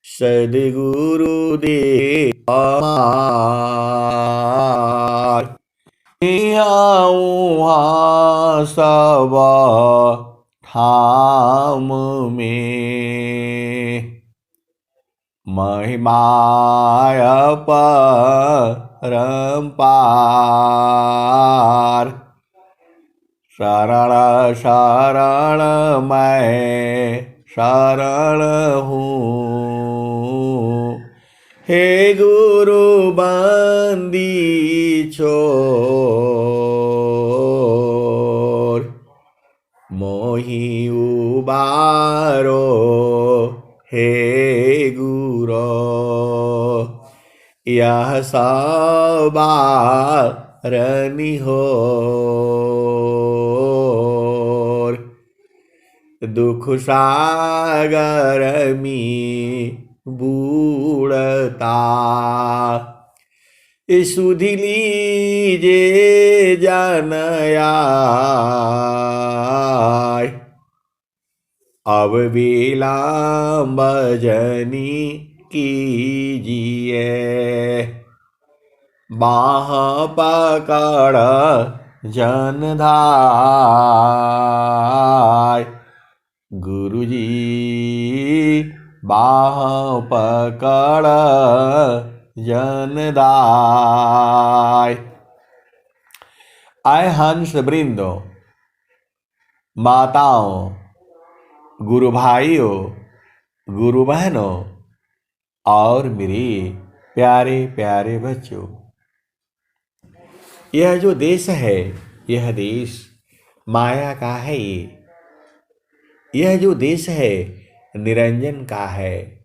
सद्गुरु देव हमार। यहाँ सब ठाम में महिमाय परम्पार। शरण शरण मैं शरण हूँ, हे गुरु बंदी छोर। मोहि उबारो हे गुरो, यह सवारनि होर। दुख सागर में बूढ़ता, सुधि लीजे जन आय। अब विलम्ब जनी कीजिए, बाह पकड़ जन धाय। गुरुजी बाह पकड़ जन दाय। आए हंस वृंदो, माताओं, गुरु भाइयों, गुरु बहनों और मेरे प्यारे प्यारे बच्चों, यह जो देश है, यह देश माया का है। यह जो देश है निरंजन का है।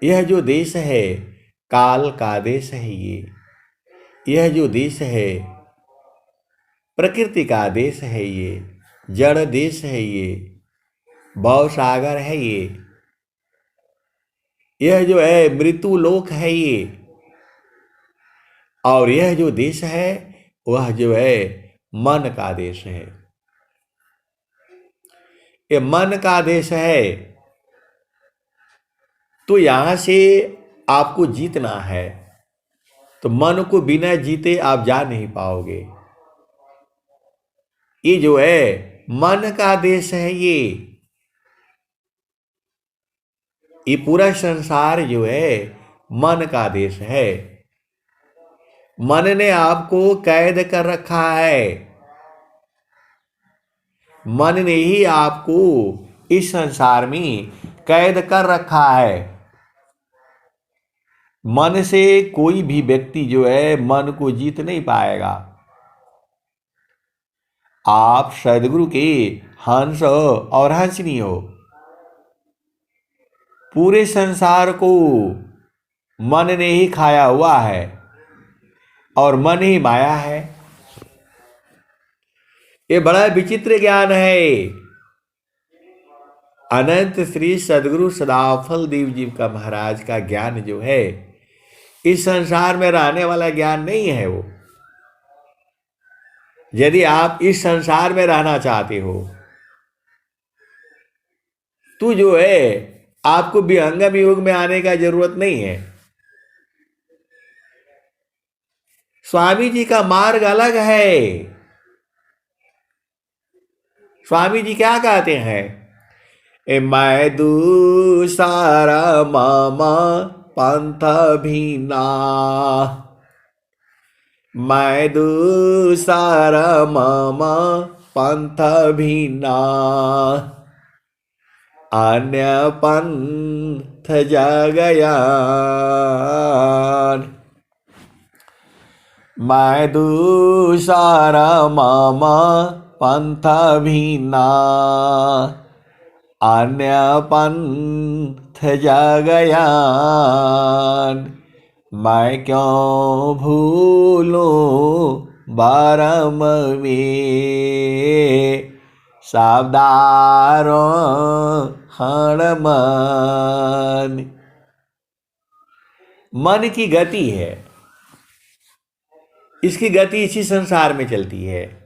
यह जो देश है काल का देश है। यह जो देश है प्रकृति का देश है। ये जड़ देश है। ये भव सागर है। यह जो है मृत्यु लोक है। ये और यह जो देश है वह जो है मन का देश है। ये मन का देश है। तो यहां से आपको जीतना है, तो मन को बिना जीते आप जा नहीं पाओगे। ये जो है मन का देश है। ये पूरा संसार जो है मन का देश है। मन ने आपको कैद कर रखा है। मन ने ही आपको इस संसार में कैद कर रखा है। मन से कोई भी व्यक्ति जो है मन को जीत नहीं पाएगा। आप सद्गुरु के हंस और हंसनी हो। पूरे संसार को मन ने ही खाया हुआ है और मन ही माया है। ये बड़ा विचित्र ज्ञान है। अनंत श्री सद्गुरु सदाफल देव जी का महाराज का ज्ञान जो है इस संसार में रहने वाला ज्ञान नहीं है। वो यदि आप इस संसार में रहना चाहते हो तो जो है आपको विहंगम योग में आने का जरूरत नहीं है। स्वामी जी का मार्ग अलग है। स्वामी जी क्या कहते हैं? मैं दूसरा मामा पंथ भीना, मैं दूसरा मामा पंथ भीना, अन्य पंथ जगयान। मैं दूसरा मामा पंथ भीना, अन्य पंथ जगयान। मैं क्यों भूलूं बारम में सावधारो हणमन। मन की गति है, इसकी गति इसी संसार में चलती है।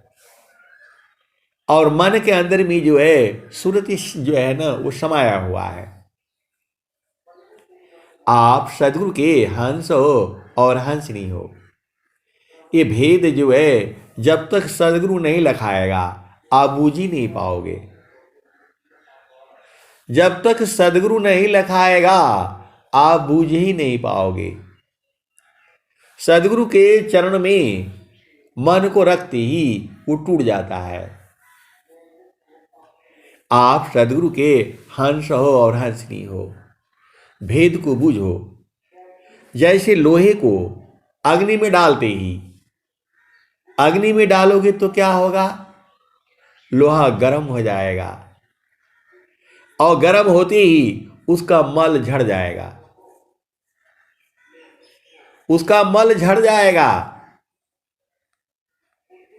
और मन के अंदर में जो है सुरति जो है ना वो समाया हुआ है। आप सदगुरु के हंस हो और हंसनी हो। ये भेद जो है जब तक सदगुरु नहीं लखाएगा आप बूझ ही नहीं पाओगे। जब तक सदगुरु नहीं लखाएगा आप बूझ ही नहीं पाओगे। सदगुरु के चरण में मन को रखते ही वो टूट जाता है। आप सदगुरु के हंस हो और हंसनी हो। भेद को बूझो। जैसे लोहे को अग्नि में डालते ही, अग्नि में डालोगे तो क्या होगा, लोहा गर्म हो जाएगा और गर्म होते ही उसका मल झड़ जाएगा। उसका मल झड़ जाएगा।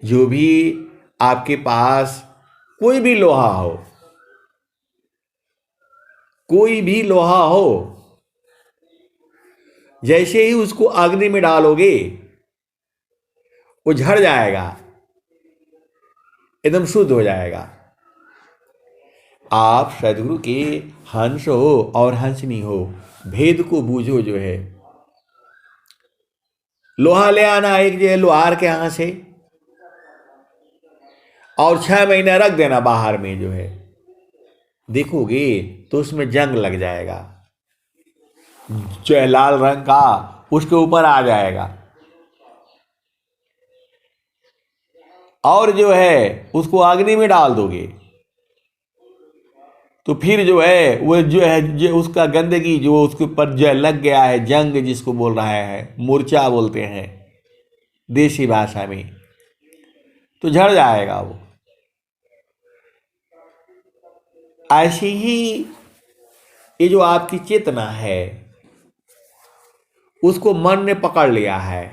जो भी आपके पास कोई भी लोहा हो, कोई भी लोहा हो, जैसे ही उसको अग्नि में डालोगे वो झड़ जाएगा, एकदम शुद्ध हो जाएगा। आप सदगुरु के हंस हो और हंसनी हो। भेद को बूझो। जो है लोहा ले आना एक जो लोहार के यहां से और 6 महीना रख देना बाहर में, जो है देखोगे तो उसमें जंग लग जाएगा, जो है लाल रंग का उसके ऊपर आ जाएगा। और जो है उसको अग्नि में डाल दोगे तो फिर जो है वो जो है जो उसका गंदगी जो उसके ऊपर जो लग गया है, जंग जिसको बोल रहा है, मूर्छा बोलते हैं देसी भाषा में, तो झड़ जाएगा वो। ऐसी ही ये जो आपकी चेतना है उसको मन ने पकड़ लिया है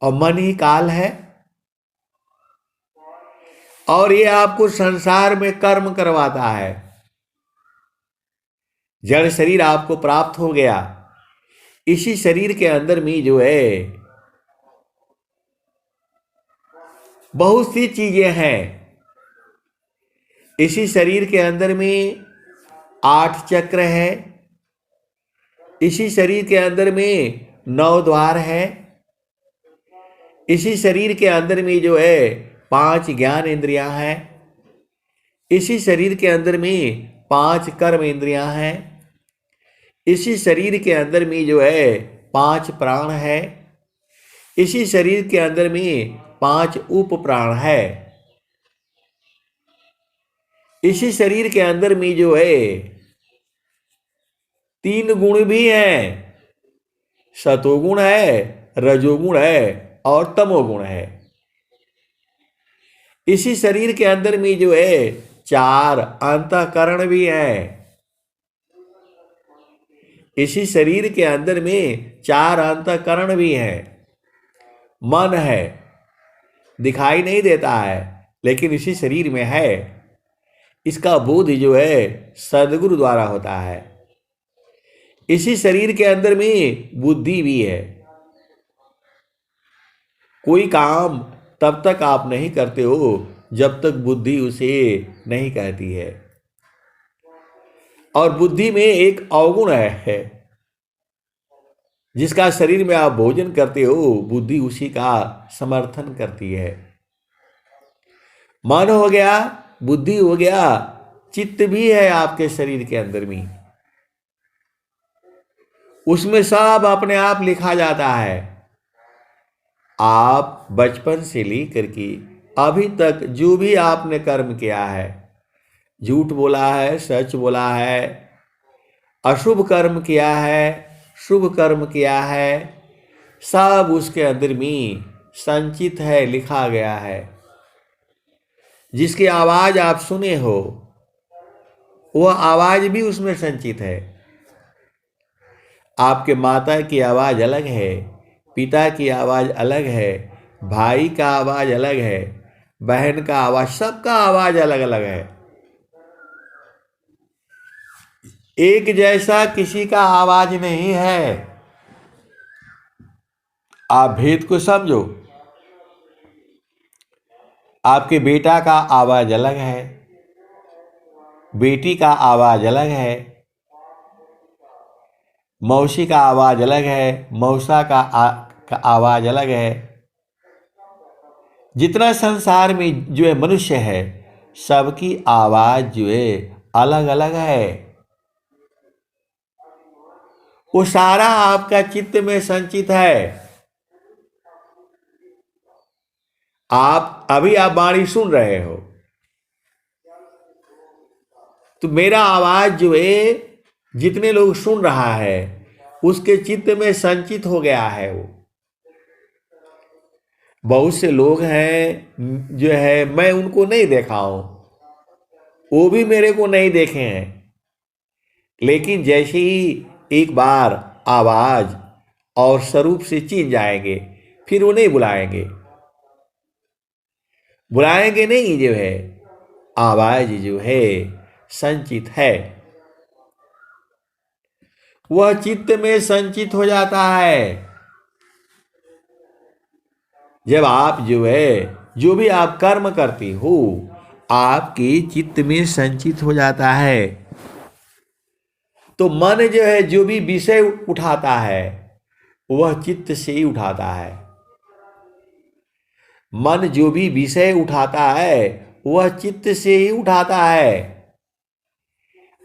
और मन ही काल है। और ये आपको संसार में कर्म करवाता है। जड़ शरीर आपको प्राप्त हो गया। इसी शरीर के अंदर में जो है बहुत सी चीजें हैं। इसी शरीर के अंदर में 8 चक्र है। इसी शरीर के अंदर में 9 द्वार है। इसी शरीर के अंदर में जो है 5 ज्ञान इंद्रियां हैं। इसी शरीर के अंदर में 5 कर्म इंद्रियां हैं। इसी शरीर के अंदर में जो है 5 प्राण है। इसी शरीर के अंदर में 5 उप प्राण है। इसी शरीर के अंदर में जो है 3 गुण भी हैं। सतोगुण है, रजोगुण है और तमोगुण है। इसी शरीर के अंदर में जो है 4 अंतःकरण भी हैं। इसी शरीर के अंदर में 4 अंतःकरण भी हैं। मन है, दिखाई नहीं देता है लेकिन इसी शरीर में है। इसका बोध जो है सदगुरु द्वारा होता है। इसी शरीर के अंदर में बुद्धि भी है। कोई काम तब तक आप नहीं करते हो जब तक बुद्धि उसे नहीं कहती है। और बुद्धि में एक अवगुण है। जिसका शरीर में आप भोजन करते हो बुद्धि उसी का समर्थन करती है। मन हो गया, बुद्धि हो गया, चित्त भी है आपके शरीर के अंदर में। उसमें सब अपने आप लिखा जाता है। आप बचपन से लेकर के अभी तक जो भी आपने कर्म किया है, झूठ बोला है, सच बोला है, अशुभ कर्म किया है, शुभ कर्म किया है, सब उसके अंदर में संचित है, लिखा गया है। जिसकी आवाज आप सुने हो वह आवाज भी उसमें संचित है। आपके माता की आवाज अलग है, पिता की आवाज अलग है, भाई का आवाज अलग है, बहन का आवाज, सबका आवाज अलग अलग है। एक जैसा किसी का आवाज नहीं है। आप भेद को समझो। आपके बेटा का आवाज अलग है, बेटी का आवाज अलग है, मौसी का आवाज अलग है, मौसा का आवाज अलग है। जितना संसार में जो है मनुष्य है, सबकी आवाज जो है अलग अलग है। वो सारा आपका चित्त में संचित है। आप वाणी सुन रहे हो, तो मेरा आवाज जो है जितने लोग सुन रहा है उसके चित्त में संचित हो गया है। वो बहुत से लोग हैं जो है मैं उनको नहीं देखा हूं, वो भी मेरे को नहीं देखे हैं, लेकिन जैसे ही एक बार आवाज और स्वरूप से चीन जाएंगे, फिर वो नहीं बुलाएंगे। बुलाएंगे नहीं, जो है आवाज जो है संचित है, वह चित्त में संचित हो जाता है। जब आप जो है जो भी आप कर्म करते हो, आपके चित्त में संचित हो जाता है। तो मन जो है जो भी विषय उठाता है वह चित्त से ही उठाता है। मन जो भी विषय उठाता है वह चित्त से ही उठाता है।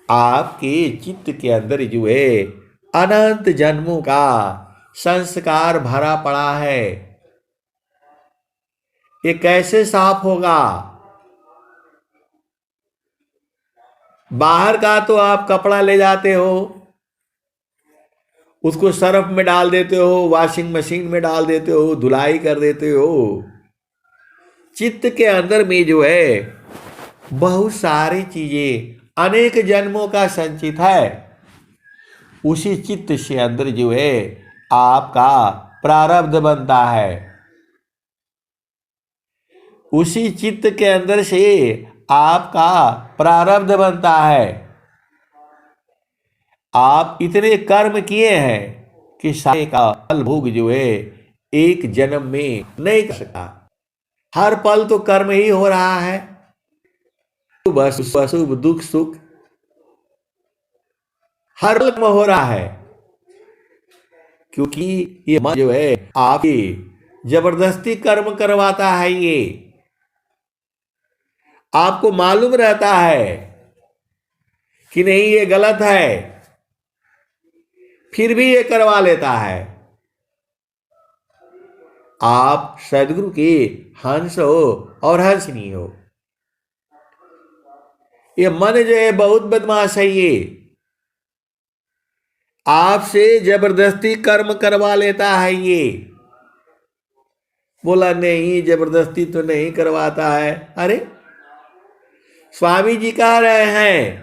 आपके चित्त के अंदर जो है अनंत जन्मों का संस्कार भरा पड़ा है। ये कैसे साफ होगा? बाहर का तो आप कपड़ा ले जाते हो, उसको सर्फ में डाल देते हो, वॉशिंग मशीन में डाल देते हो, धुलाई कर देते हो। चित्त के अंदर में जो है बहुत सारी चीजें अनेक जन्मों का संचित है। उसी चित्त से अंदर जो है आपका प्रारब्ध बनता है। उसी चित्त के अंदर से आपका प्रारब्ध बनता है। आप इतने कर्म किए हैं कि सारे का फल भोग जो है एक जन्म में नहीं कर सकता। हर पल तो कर्म ही हो रहा है, बस अशुभ दुख सुख हर पल हो रहा है, क्योंकि ये मन जो है आपकी जबरदस्ती कर्म करवाता है। ये आपको मालूम रहता है कि नहीं ये गलत है, फिर भी ये करवा लेता है। आप सदगुरु के हंस हो और हंसनी हो। ये मन जो है बहुत बदमाश है। ये आपसे जबरदस्ती कर्म करवा लेता है। ये बोला नहीं, जबरदस्ती तो नहीं करवाता है। अरे स्वामी जी कह रहे हैं,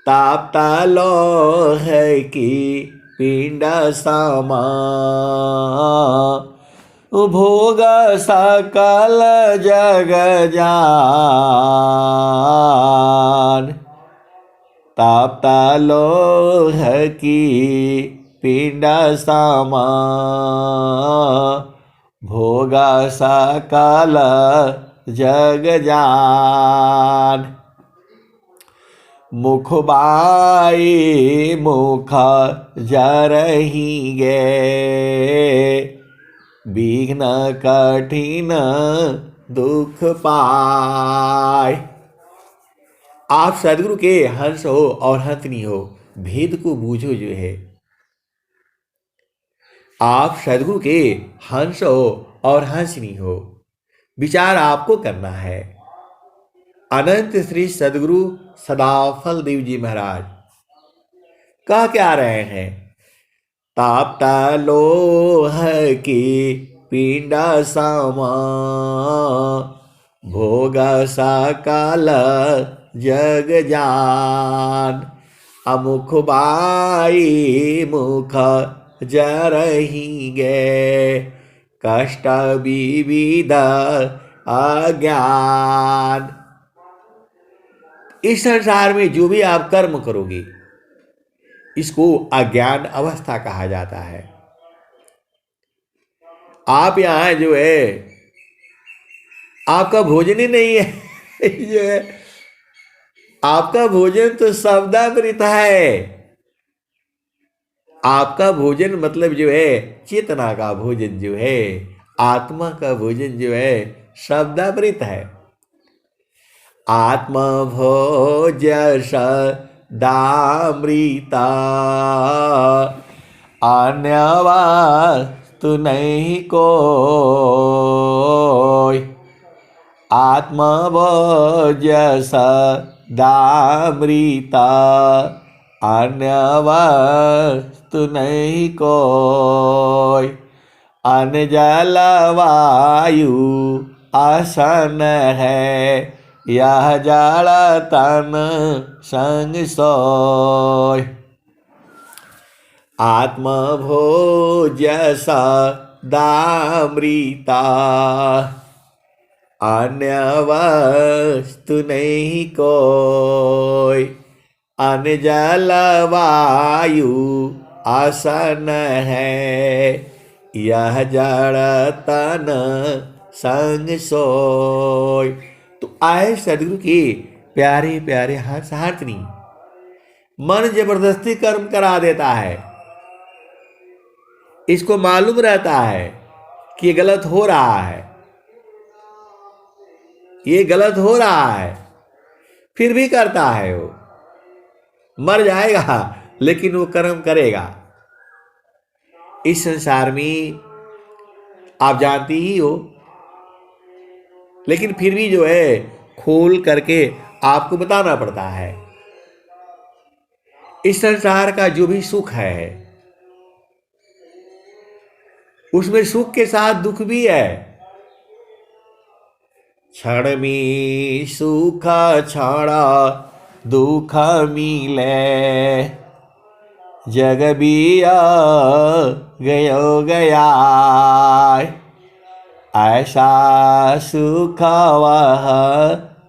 तापता लो है कि पिंड समा भोग सकल जग जान। तापता लोह की पिंड समा भोग सकल जग जान। मुख बाई मुख जरही गे विघ्न कठिन दुख पाए। आप सदगुरु के हंस हो और हंसनी हो, भेद को बूझो जो है। आप सदगुरु के हंस हो और हंसनी हो, विचार आपको करना है। अनंत श्री सदगुरु सदाफल देव जी महाराज कह क्या रहे हैं, तापता लोह की पिंड समा भोग सकल जग जान। अमुख बाई मुख जरही गे कष्ट विविध अज्ञान। इस संसार में जो भी आप कर्म करोगे इसको अज्ञान अवस्था कहा जाता है। आप यहां जो है आपका भोजन ही नहीं है। ये आपका भोजन तो शब्दामृत है। आपका भोजन मतलब जो है चेतना का भोजन जो है, आत्मा का भोजन जो है शब्दामृत है। आत्मा भोज सदामृता, अन्य वस्तु नहीं कोई। आत्मा भोज सदामृता, अन्य वस्तु नहीं कोई। अन्न जल वायु आसन है, यह जड़ तन संग सोय। आत्मा भोज सदामृता, अन्य वस्तु नहीं कोई। अन्न जल वायु आसन है, यह जड़ तन संग सोय। तो आए सदगुरु के प्यारे प्यारे हंसहारतनी, मन जबरदस्ती कर्म करा देता है। इसको मालूम रहता है कि ये गलत हो रहा है, ये गलत हो रहा है, फिर भी करता है। वो मर जाएगा लेकिन वो कर्म करेगा। इस संसार में आप जानती ही हो, लेकिन फिर भी जो है खोल करके आपको बताना पड़ता है। इस संसार का जो भी सुख है, उसमें सुख के साथ दुख भी है। क्षण में सुख क्षण दुख मिले, जग बिया गयो गया। ऐसा सुख वह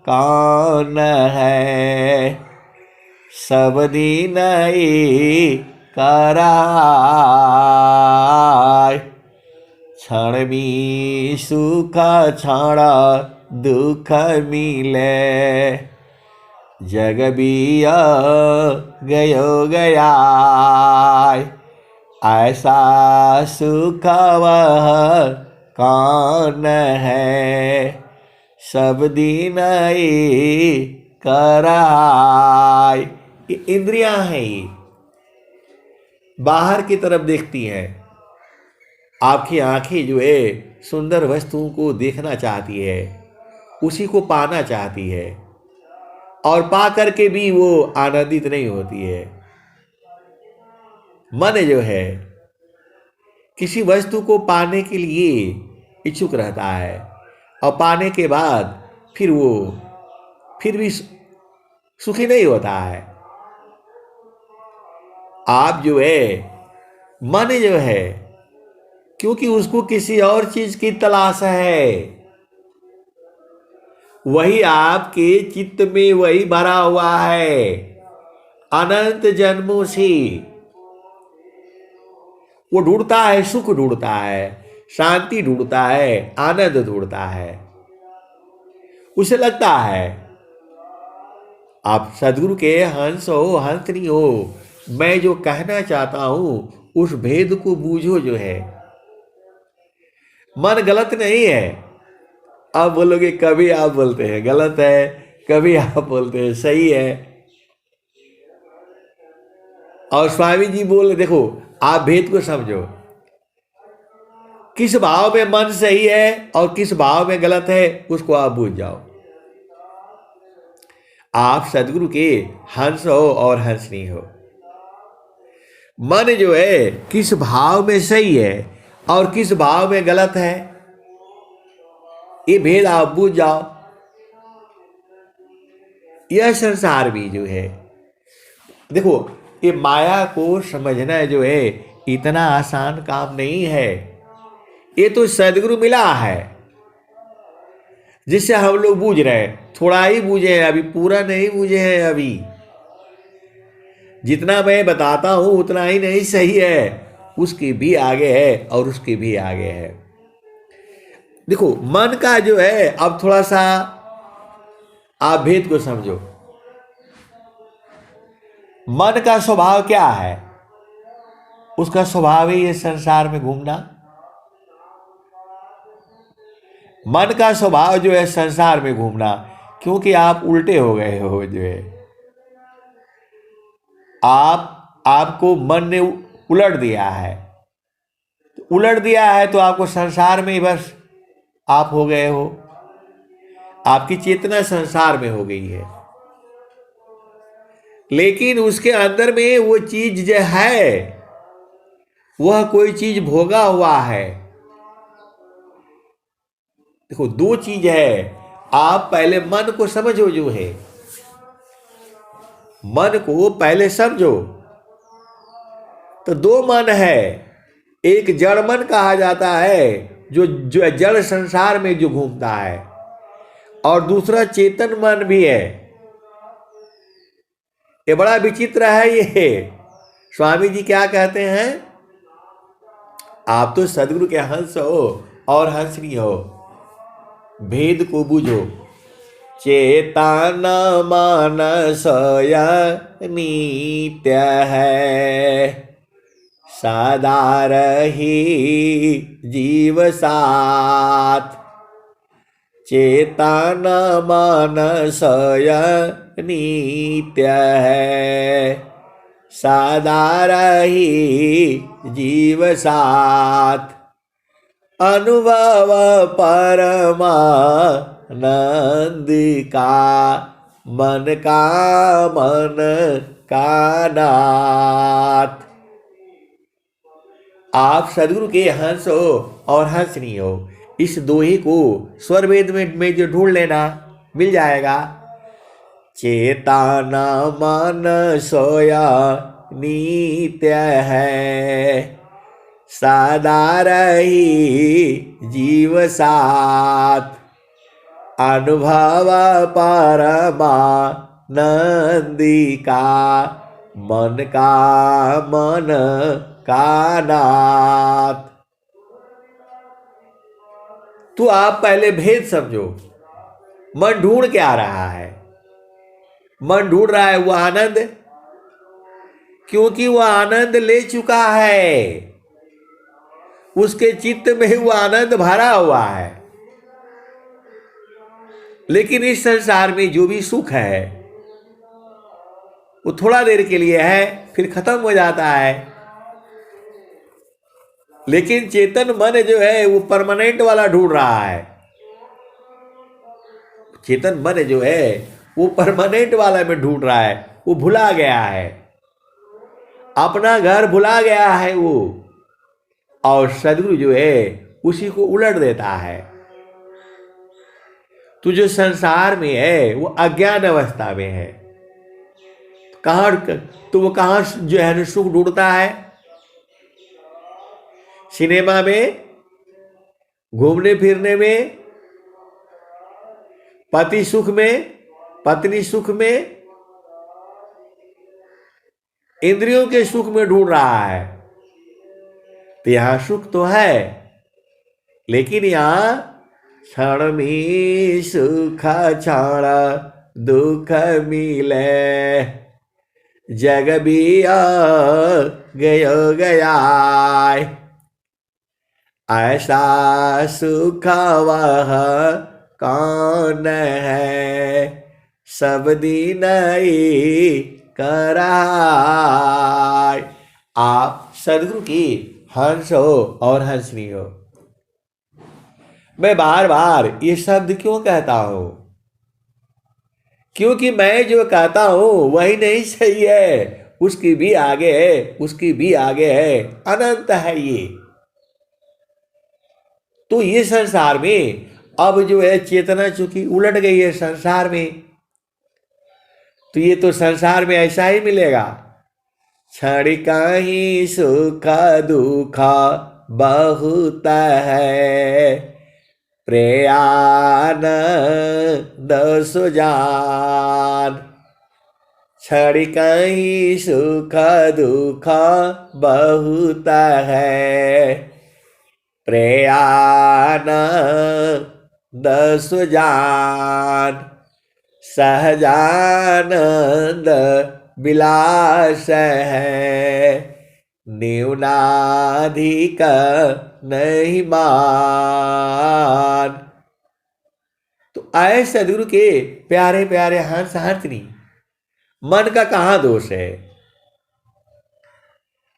कौन है, सब दिन कराय। क्षण में सुख क्षण दुख मिले, जग बिया गयो गया। ऐसा सुख वह कौन है, सब दिन कराय। ये इंद्रियां हैं, ये बाहर की तरफ देखती हैं। आपकी आंखें जो है सुंदर वस्तुओं को देखना चाहती है, उसी को पाना चाहती है, और पा करके भी वो आनंदित नहीं होती है। मन जो है किसी वस्तु को पाने के लिए इच्छुक रहता है, और पाने के बाद फिर वो फिर भी सुखी नहीं होता है। आप जो है मन जो है, क्योंकि उसको किसी और चीज की तलाश है, वही आपके चित्त में वही भरा हुआ है अनंत जन्मों से। वो ढूंढता है, सुख ढूंढता है, शांति ढूंढता है, आनंद ढूंढता है। उसे लगता है आप सदगुरु के हंस हो, हंसनी हो, मैं जो कहना चाहता हूं उस भेद को बूझो। जो है मन गलत नहीं है। आप बोलोगे, कभी आप बोलते हैं गलत है, कभी आप बोलते हैं सही है, और स्वामी जी बोले देखो आप भेद को समझो, किस भाव में मन सही है और किस भाव में गलत है, उसको आप बूझ जाओ। आप सदगुरु के हंस हो और हंसनी हो। मन जो है किस भाव में सही है और किस भाव में गलत है, ये भेद आप बूझ जाओ। यह संसार भी जो है, देखो ये माया को समझना जो है इतना आसान काम नहीं है। ये तो सदगुरु मिला है जिससे हम लोग बूझ रहे हैं, थोड़ा ही बूझे हैं, अभी पूरा नहीं बूझे हैं। अभी जितना मैं बताता हूं उतना ही नहीं सही है, उसके भी आगे है और उसके भी आगे है। देखो मन का जो है, अब थोड़ा सा आप भेद को समझो। मन का स्वभाव क्या है? उसका स्वभाव है ये संसार में घूमना। मन का स्वभाव जो है संसार में घूमना, क्योंकि आप उल्टे हो गए हो। जो है आपको मन ने उलट दिया है। उलट दिया है तो आपको संसार में ही बस आप हो गए हो। आपकी चेतना संसार में हो गई है, लेकिन उसके अंदर में वो चीज जो है वह कोई चीज भोगा हुआ है। देखो दो चीज है, आप पहले मन को समझो। जो है मन को पहले समझो। तो दो मन है, एक जड़ मन कहा जाता है जो जो जड़ संसार में जो घूमता है, और दूसरा चेतन मन भी है। ये बड़ा विचित्र है। ये स्वामी जी क्या कहते हैं, आप तो सदगुरु के हंस हो और हंसनी हो, भेद को बूझो। चेतन मानस नित्य है, सदा रही जीव साथ। चेतन मानस नित्य है, सदा रही जीव साथ। अनुभव परमानंद का, मन का नाथ। आप सदगुरु के हंस हो और हंसनी हो। इस दोहे को स्वर वेद में जो ढूंढ लेना मिल जाएगा। चेतना मन सोया नित्य है, सदा रही जीव साथ। अनुभव परमानंदी का, मन का नाथ। तो आप पहले भेद समझो। मन ढूंढ क्या रहा है? मन ढूंढ रहा है वो आनंद, क्योंकि वह आनंद ले चुका है। उसके चित्त में वो आनंद भरा हुआ है। लेकिन इस संसार में जो भी सुख है वो थोड़ा देर के लिए है, फिर खत्म हो जाता है। लेकिन चेतन मन जो है वो परमानेंट वाला ढूंढ रहा है। चेतन मन जो है वो परमानेंट वाला में ढूंढ रहा है। वो भुला गया है, अपना घर भुला गया है वो। और सदगुरु जो है उसी को उलट देता है। तो जो संसार में है वो अज्ञान अवस्था में है। कहां तो वो कहां जो है सुख ढूंढता है? सिनेमा में, घूमने फिरने में, पति सुख में, पत्नी सुख में, इंद्रियों के सुख में ढूंढ रहा है। तो यहां सुख तो है, लेकिन यहां क्षण में सुख क्षण दुख मिले, जग भी गयो गया। ऐसा सुख वह कौन है, सब दिन ही कराय। आप सदगुरु की हंस हो और हंसनी हो। मैं बार बार ये शब्द क्यों कहता हूं? क्योंकि मैं जो कहता हूं वही नहीं सही है, उसकी भी आगे है, उसकी भी आगे है, अनंत है ये। तो ये संसार में अब जो है चेतना चूंकि उलट गई है संसार में, तो ये तो संसार में ऐसा ही मिलेगा। क्षण कहीं सुख दुख बहुत है, प्रयान सुजान। क्षण कहीं सुख दुख बहुत है, प्रेयानंद सुजान सहजानंद विलास है, न्यूनाधिक नहीं मान। तो आए सदगुरु के प्यारे प्यारे हंस हंसनी, मन का कहां दोष है?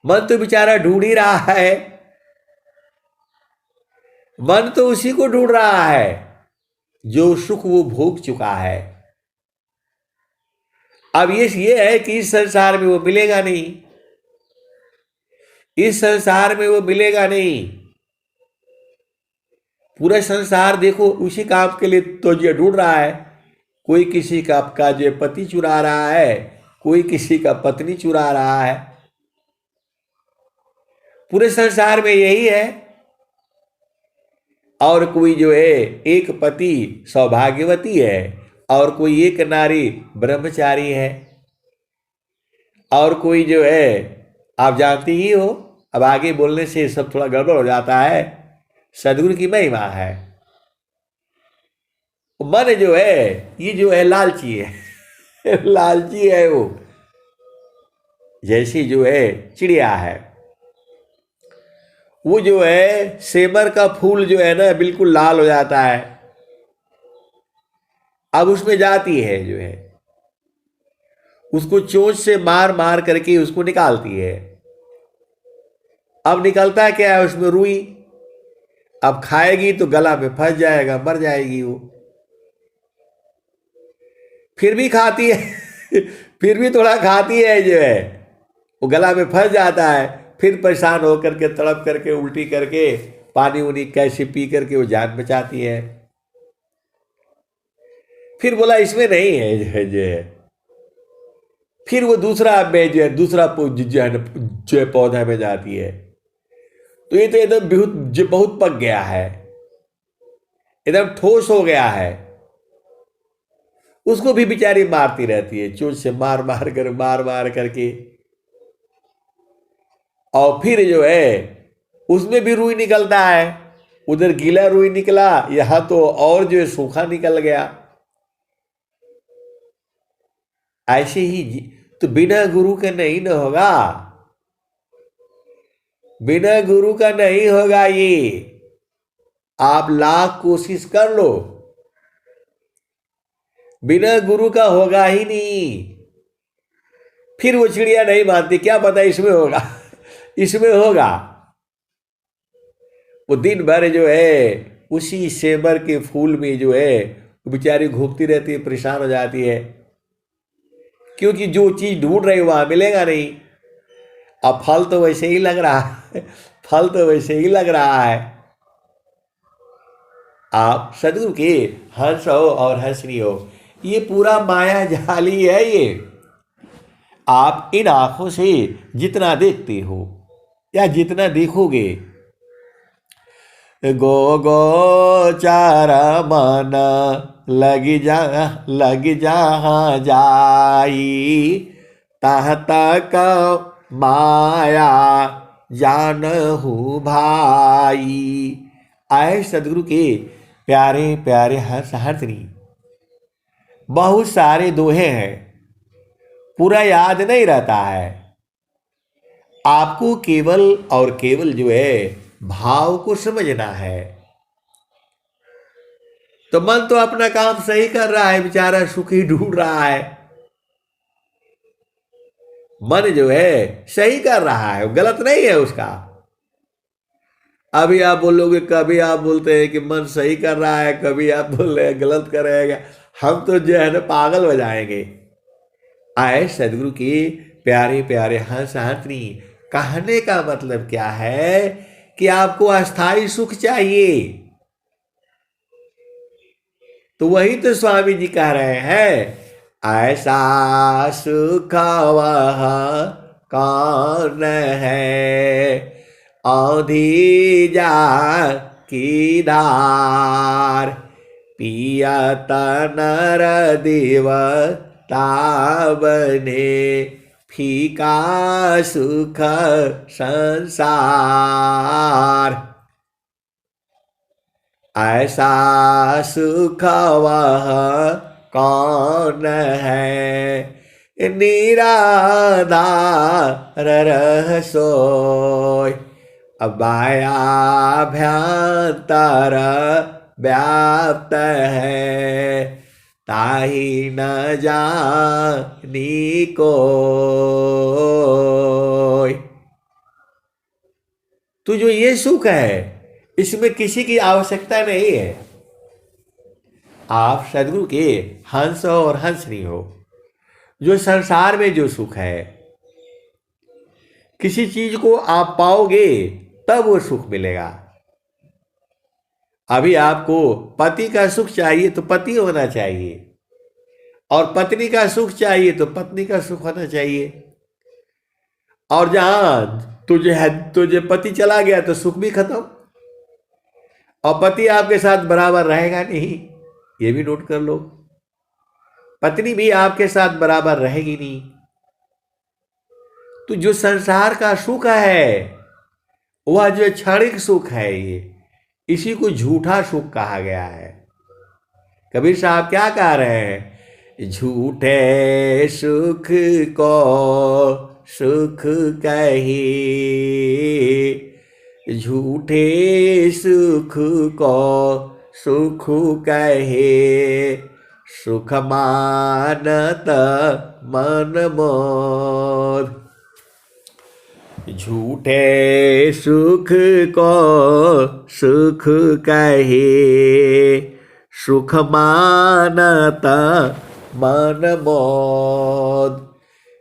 मन तो बेचारा ढूंढ ही रहा है, मन तो उसी को ढूंढ रहा है जो सुख वो भोग चुका है। अब ये है कि इस संसार में वो मिलेगा नहीं, इस संसार में वो मिलेगा नहीं। पूरा संसार देखो उसी काम के लिए तो ये ढूंढ रहा है। कोई किसी का जो पति चुरा रहा है, कोई किसी का पत्नी चुरा रहा है। पूरे संसार में यही है। और कोई जो है एक पति सौभाग्यवती है, और कोई एक नारी ब्रह्मचारी है, और कोई जो है आप जानती ही हो। अब आगे बोलने से सब थोड़ा गड़बड़ हो जाता है। सदगुरु की महिमा है। मन जो है ये जो है लालची है लालची है वो। जैसी जो है चिड़िया है, वो जो है सेमर का फूल जो है ना बिल्कुल लाल हो जाता है। अब उसमें जाती है जो है, उसको चोंच से मार मार करके उसको निकालती है। अब निकलता क्या है उसमें? रुई। अब खाएगी तो गला में फंस जाएगा, मर जाएगी वो। फिर भी खाती है फिर भी थोड़ा खाती है जो है, वो गला में फंस जाता है। फिर परेशान होकर के तड़प करके उल्टी करके पानी उनी कैसे पी करके वो जान बचाती है। फिर बोला इसमें नहीं है जो है, फिर वो दूसरा में जो है दूसरा जो है पौधा में जाती है। तो ये तो एकदम बहुत पक गया है, एकदम ठोस हो गया है। उसको भी बेचारी मारती रहती है, चोंच से मार मार करके। और फिर जो है उसमें भी रुई निकलता है। उधर गीला रुई निकला, यहां तो और जो है सूखा निकल गया। ऐसे ही तो बिना गुरु के नहीं न होगा, बिना गुरु का नहीं होगा ये। आप लाख कोशिश कर लो, बिना गुरु का होगा ही नहीं। फिर वो चिड़िया नहीं मानती, क्या पता इसमें होगा इसमें होगा। वो दिन भर जो है उसी सेमर के फूल में जो है बेचारी घूमती रहती है, परेशान हो जाती है। क्योंकि जो चीज ढूंढ रही वहां मिलेगा नहीं। अब फल तो वैसे ही लग रहा है फल तो वैसे ही लग रहा है। आप सदगुरु के हंस हो और हंसनी हो, ये पूरा माया जाली है ये। आप इन आंखों से जितना देखते हो या जितना देखोगे, गो गो चारा मन लग जहाँ जाई, तह तक माया जानहु भाई। आए सदगुरु के प्यारे प्यारे हंसनी, बहुत सारे दोहे हैं, पूरा याद नहीं रहता है। आपको केवल और केवल जो है भाव को समझना है। तो मन तो अपना काम सही कर रहा है, बेचारा सुखी ढूंढ रहा है। मन जो है सही कर रहा है, गलत नहीं है उसका। अभी आप बोलोगे, कभी आप बोलते हैं कि मन सही कर रहा है, कभी आप बोल रहे हैं गलत कर रहेगा। हम तो जो है ना पागल हो जाएंगे। आए सदगुरु के प्यारे प्यारे हंसनी, कहने का मतलब क्या है कि आपको अस्थाई सुख चाहिए। तो वही तो स्वामी जी कह रहे हैं, ऐसा सुख वह कौन है, औधी जा की धार, पियत नर देवता बने, फीका सुख संसार। ऐसा सुख वह कौन है, निराधार रह सोय। मायाभ्यंतर व्याप्त है, ताहि न जानी कोय। तो जो ये सुख है इसमें किसी की आवश्यकता नहीं है। आप सदगुरु के हंस और हंसनी हो। जो संसार में जो सुख है, किसी चीज को आप पाओगे तब वो सुख मिलेगा। अभी आपको पति का सुख चाहिए तो पति होना चाहिए, और पत्नी का सुख चाहिए तो पत्नी का सुख होना चाहिए। और जहां तुझे पति चला गया तो सुख भी खत्म, और पति आपके साथ बराबर रहेगा नहीं, ये भी नोट कर लो। पत्नी भी आपके साथ बराबर रहेगी नहीं। तो जो संसार का सुख है वह जो क्षणिक सुख है, ये इसी को झूठा सुख कहा गया है। कबीर साहब क्या कह रहे हैं? झूठे सुख को सुख कही, झूठे सुख को सुख कहे, सुख मानत मन मोद। झूठे सुख को सुख कहे, सुख मानत मन मोद।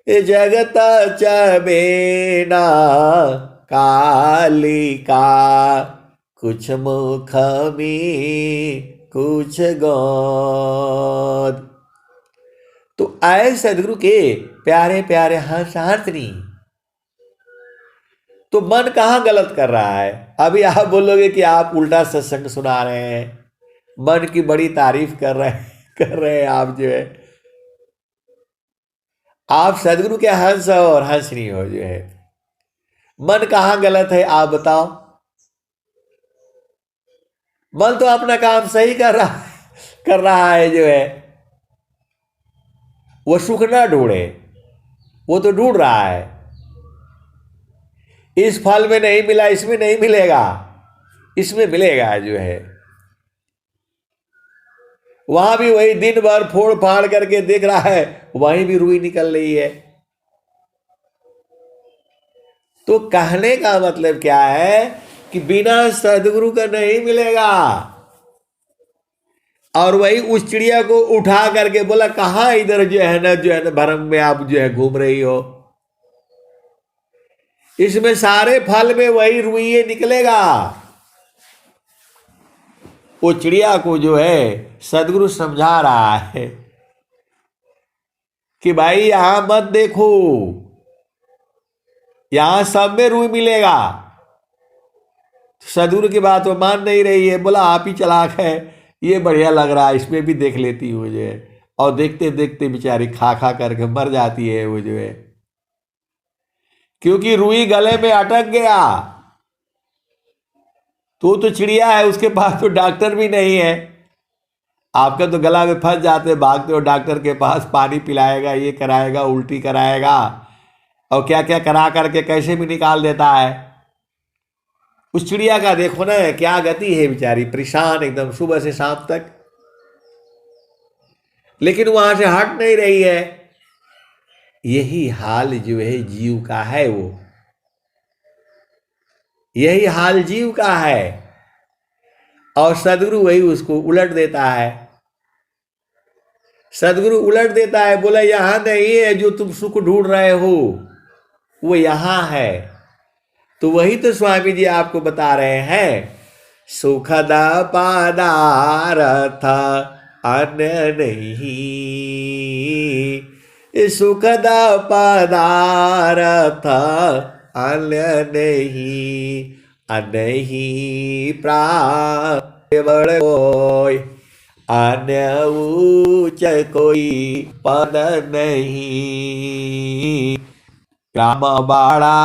जगत चबेना कालिका, कुछ मुख में कुछ गोद। तो आए सदगुरु के प्यारे प्यारे हंसनी, तो मन कहाँ गलत कर रहा है? अभी आप बोलोगे कि आप उल्टा सत्संग सुना रहे हैं, मन की बड़ी तारीफ कर रहे हैं आप जो है। आप सदगुरु के हंस और हंसनी हो जो है। मन कहाँ गलत है आप बताओ? मन तो अपना काम सही कर रहा है जो है। वो सुख ना ढूंढे, वो तो ढूंढ रहा है। इस फल में नहीं मिला, इसमें नहीं मिलेगा, इसमें मिलेगा जो है। वहां भी वही दिन भर फोड़ फाड़ करके देख रहा है, वहीं भी रुई निकल रही है। तो कहने का मतलब क्या है कि बिना सदगुरु का नहीं मिलेगा। और वही उस चिड़िया को उठा करके बोला, कहां इधर जो है ना भरम में आप जो है घूम रही हो, इसमें सारे फल में वही रुइये निकलेगा। वो चिड़िया को जो है सदगुरु समझा रहा है कि भाई यहां मत देखो, यहां सब में रुई मिलेगा। सदगुरु की बात वो मान नहीं रही है। बोला आप ही चालाक है, ये बढ़िया लग रहा है, इसमें भी देख लेती हूँ जो है। और देखते देखते बेचारी खा खा करके मर जाती है वो जो है, क्योंकि रुई गले में अटक गया। तो चिड़िया है, उसके पास तो डॉक्टर भी नहीं है। आपका तो गला में फंस जाते, भागते हो डॉक्टर के पास, पानी पिलाएगा, ये कराएगा, उल्टी कराएगा, और क्या क्या करा करके कैसे भी निकाल देता है। उस चिड़िया का देखो ना क्या गति है, बेचारी परेशान एकदम सुबह से शाम तक, लेकिन वहां से हट नहीं रही है। यही हाल जो है जीव का है, वो यही हाल जीव का है। और सदगुरु वही उसको उलट देता है। सदगुरु उलट देता है, बोला यहां नहीं है जो तुम सुख ढूंढ रहे हो, वो यहां है। तो वही तो स्वामी जी आपको बता रहे हैं, सुखद पदार्थ अन्य नहीं, सुखद पदार्थ अन्य नहीं, नहीं प्राप्त कोई, अन्य ऊंच कोई पद नहीं, काम बाड़ा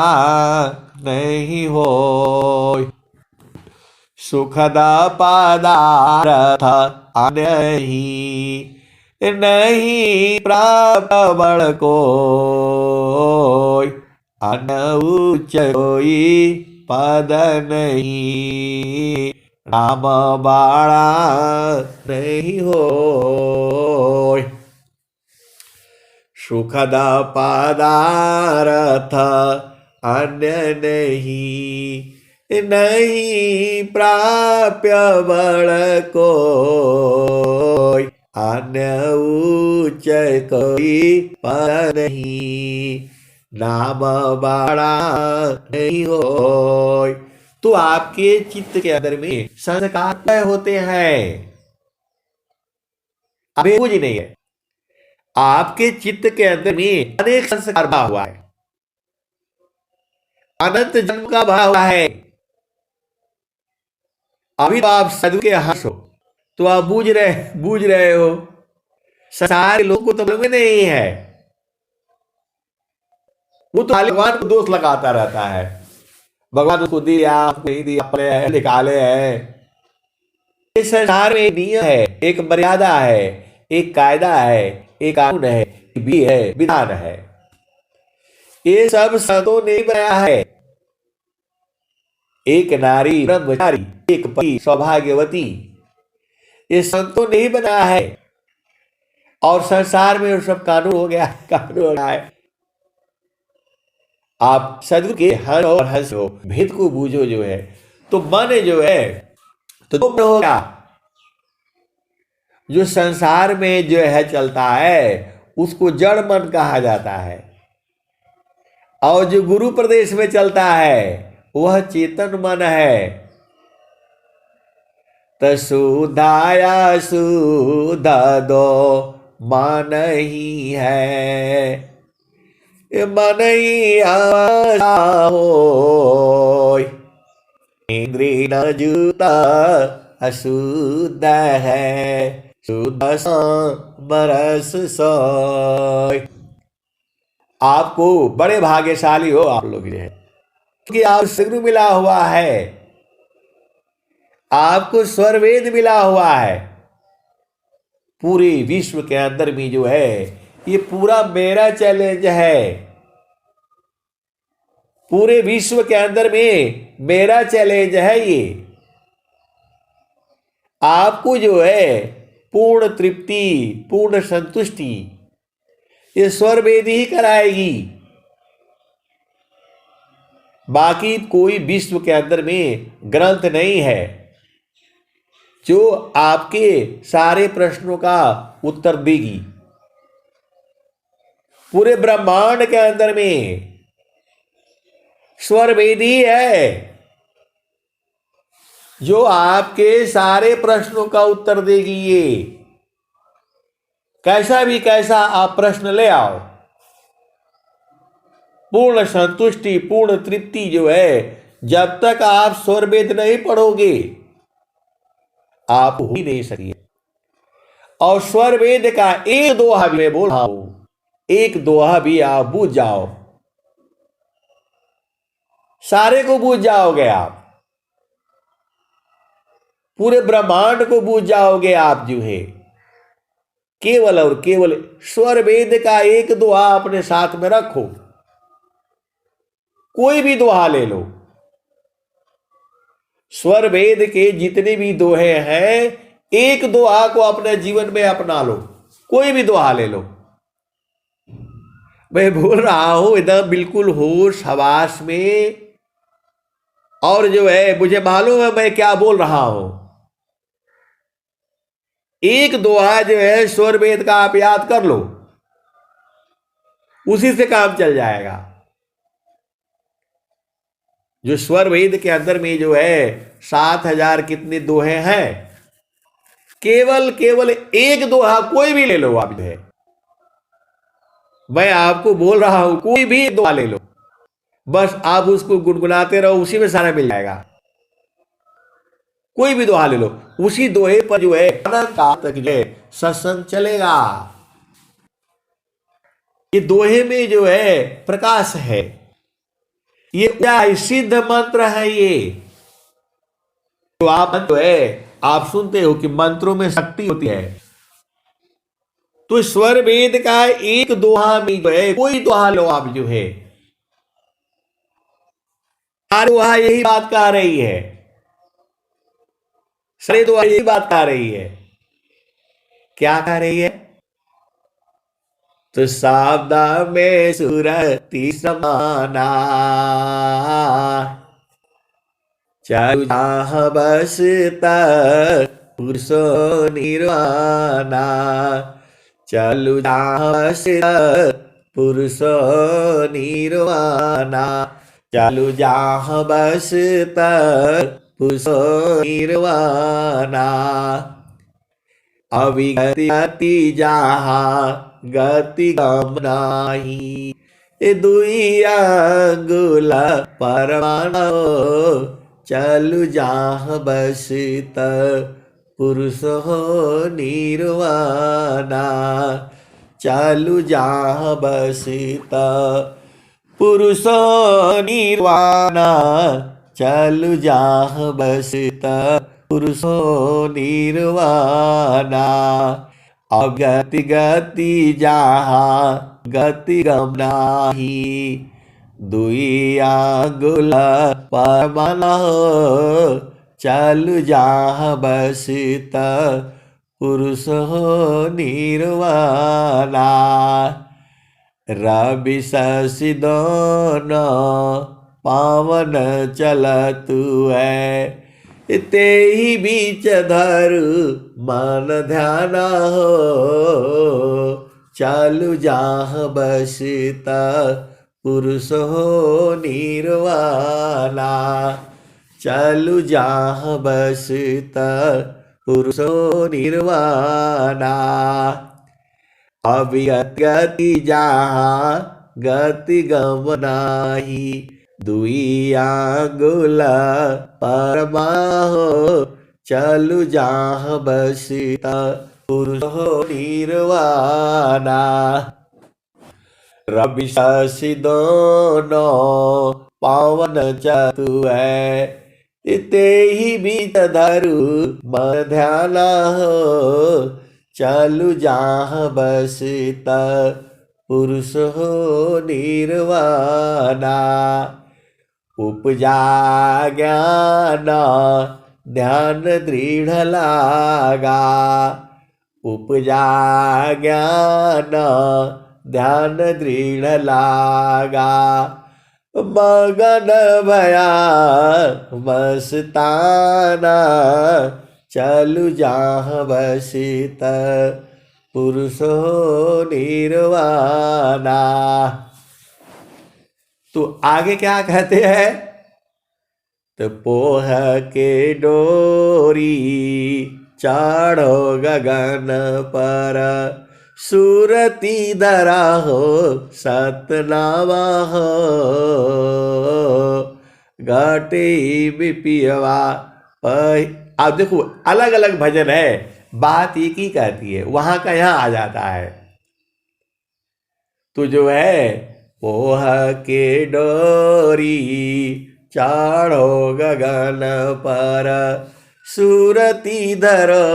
नहीं हो। सुखद पदार्थ नहीं, नहीं प्राप्त बड़ कोई, अनउच्च कोई पद नहीं, नाम बाड़ा नहीं होय। सुखद पदार्थ अन्य नहीं, नहीं प्राप्य बड़ कोई, अन्य उच्च कोई पद नहीं, नाम बड़ा नहीं होय। तो आपके चित्त के अंदर में संस्कार तय होते हैं, अभी कुछ नहीं है। आपके चित्त के अंदर में अनेक संस्कार भरा हुआ है, अनंत जन्म का भरा हुआ है। अभी तो आप साधु के हर्ष हो, तो आप बूझ रहे हो। सारे लोगों को तो मालूम ही नहीं है, वो तो भगवान को दोष लगाता रहता है, भगवान उसको दिया, आपको नहीं दिया, अपने निकाले हैं। इस संसार में एक नियम है, एक मर्यादा है, एक कायदा है, एक कानून है, भी है, विधान है। ये सब संतों ने बनाया है। एक नारी ब्रह्मचारी, एक पति सौभाग्यवती, ये संतों ने ही बनाया है। और संसार में सब कानून हो गया, कानून हो रहा है। आप सदगुरु के हर और हंस हो, भेद को बूझो जो है, तो मन जो है तो तुम होगा। जो संसार में जो है चलता है उसको जड़ मन कहा जाता है, और जो गुरु प्रदेश में चलता है वह चेतन मन है। तसुधाया सुध दो मन ही है, मन ही हो, इंद्रिय न जूता अशुद्ध है, शुद्ध बरस सोय। आपको बड़े भाग्यशाली हो आप लोग जो है, क्योंकि आप सदगुरु मिला हुआ है, आपको स्वरवेद मिला हुआ है। पूरे विश्व के अंदर में जो है ये पूरा मेरा चैलेंज है, पूरे विश्व के अंदर में मेरा चैलेंज है। ये आपको जो है पूर्ण तृप्ति, पूर्ण संतुष्टि ये स्वरवेद ही कराएगी। बाकी कोई विश्व के अंदर में ग्रंथ नहीं है जो आपके सारे प्रश्नों का उत्तर देगी। पूरे ब्रह्मांड के अंदर में स्वरवेद ही है जो आपके सारे प्रश्नों का उत्तर देगी। ये कैसा भी कैसा आप प्रश्न ले आओ, पूर्ण संतुष्टि, पूर्ण तृप्ति जो है, जब तक आप स्वरवेद नहीं पढ़ोगे आप हो ही नहीं सकिए। और स्वरवेद का एक दोहा भी मैं बोल रहा हूं, एक दोहा भी आप बूझ जाओ, सारे को बूझ जाओगे आप, पूरे ब्रह्मांड को बूझ जाओगे आप जो है। केवल और केवल स्वरवेद का एक दोहा अपने साथ में रखो, कोई भी दोहा ले लो। स्वरवेद के जितने भी दोहे हैं, एक दोहा को अपने जीवन में अपना लो, कोई भी दोहा ले लो। मैं बोल रहा हूं एकदम बिल्कुल होश हवास में, और जो है मुझे मालूम है मैं क्या बोल रहा हूं। एक दोहा जो है स्वरवेद का आप याद कर लो, उसी से काम चल जाएगा। जो स्वरवेद के अंदर में जो है 7000 कितने दोहे हैं, केवल केवल एक दोहा कोई भी ले लो आप जो है, मैं आपको बोल रहा हूं कोई भी दोहा ले लो, बस आप उसको गुनगुनाते रहो, उसी में सारा मिल जाएगा। कोई भी दोहा ले लो, उसी दोहे पर जो है अनंत काल तक जो है सत्संग चलेगा। ये दोहे में जो है प्रकाश है, ये क्या सिद्ध मंत्र है। तो आप जो है आप सुनते हो कि मंत्रों में शक्ति होती है, तो स्वर वेद का एक दोहा में जो है, कोई दोहा लो आप जो है, सारे दोहा यही बात कह रही है, सारे दोहा यही बात कह रही है। क्या कह रही है? तो सावदा में सुरति समाना, चारु जहाँ बसता पुरुषो निर्वाणा, चालू जहाँ बसता पुरुषो निर्वाणा, चालू जहाँ बसता पुरुषो निर्वाणा, अविगति गति जहाँ गति गम नाही, दुई अंगुल परमाणु, चालू जहाँ बसता पुरुष हो निर्वाणा, चालू जहाँ बसता पुरुष निर्वाणा, चालू जहाँ बसता पुरुष निर्वाणा, अगति गति जहाँ गति गम नाही, दुई आंगुल परमाणु, चालू जहाँ बसता पुरुष हो निर्वाणा, रवि शशि दोनों पावन चलतु है, ते ही बीच धरु मन ध्यान हो, चालू जहाँ बसता पुरुष हो निर्वाणा, चालू जहाँ बसता पुरुष हो निर्वाणा, अविगति जहाँ गति गम नाही, दुई आंगुल परमाणु, चालू जहाँ बसता पुरुष हो निर्वाणा, रवि शशि दोनों पावन चतु है, ते ही बीच धरु मन ध्यान हो, चालू जहाँ बसता पुरुष हो निर्वाणा, उपजा ज्ञान ध्यान दृढ़ लागा, उपजा ज्ञान ध्यान दृढ़ लागा, मगन भया मस्ताना, चालू जहाँ बसता पुरुष हो निर्वाणा। तो आगे क्या कहते हैं? तो पोह के डोरी चाढ़ो गगन पर, सूरती धरा हो सतनावा हो, घाटे बिपियवा। अब देखो अलग अलग भजन है, बात एक ही कहती है, वहां का यहां आ जाता है। तो जो है पोह के डोरी चाढ़ो गगन पर, सूरती धरो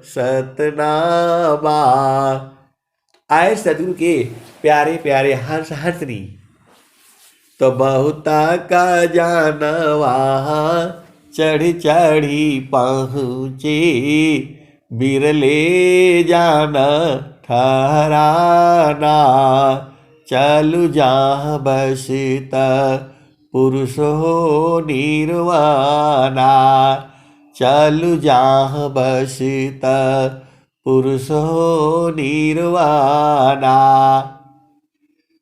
सतनामा। आए सदगुरु के प्यारे प्यारे हंस हंसनी, तो बहुता का जानवा चढ़ी चढ़ी पहुँचे, बिरले जाना ठहराना, चालू जहाँ बसता पुरुष हो निर्वाणा, चालू जहाँ बसता पुरुष हो निर्वाणा।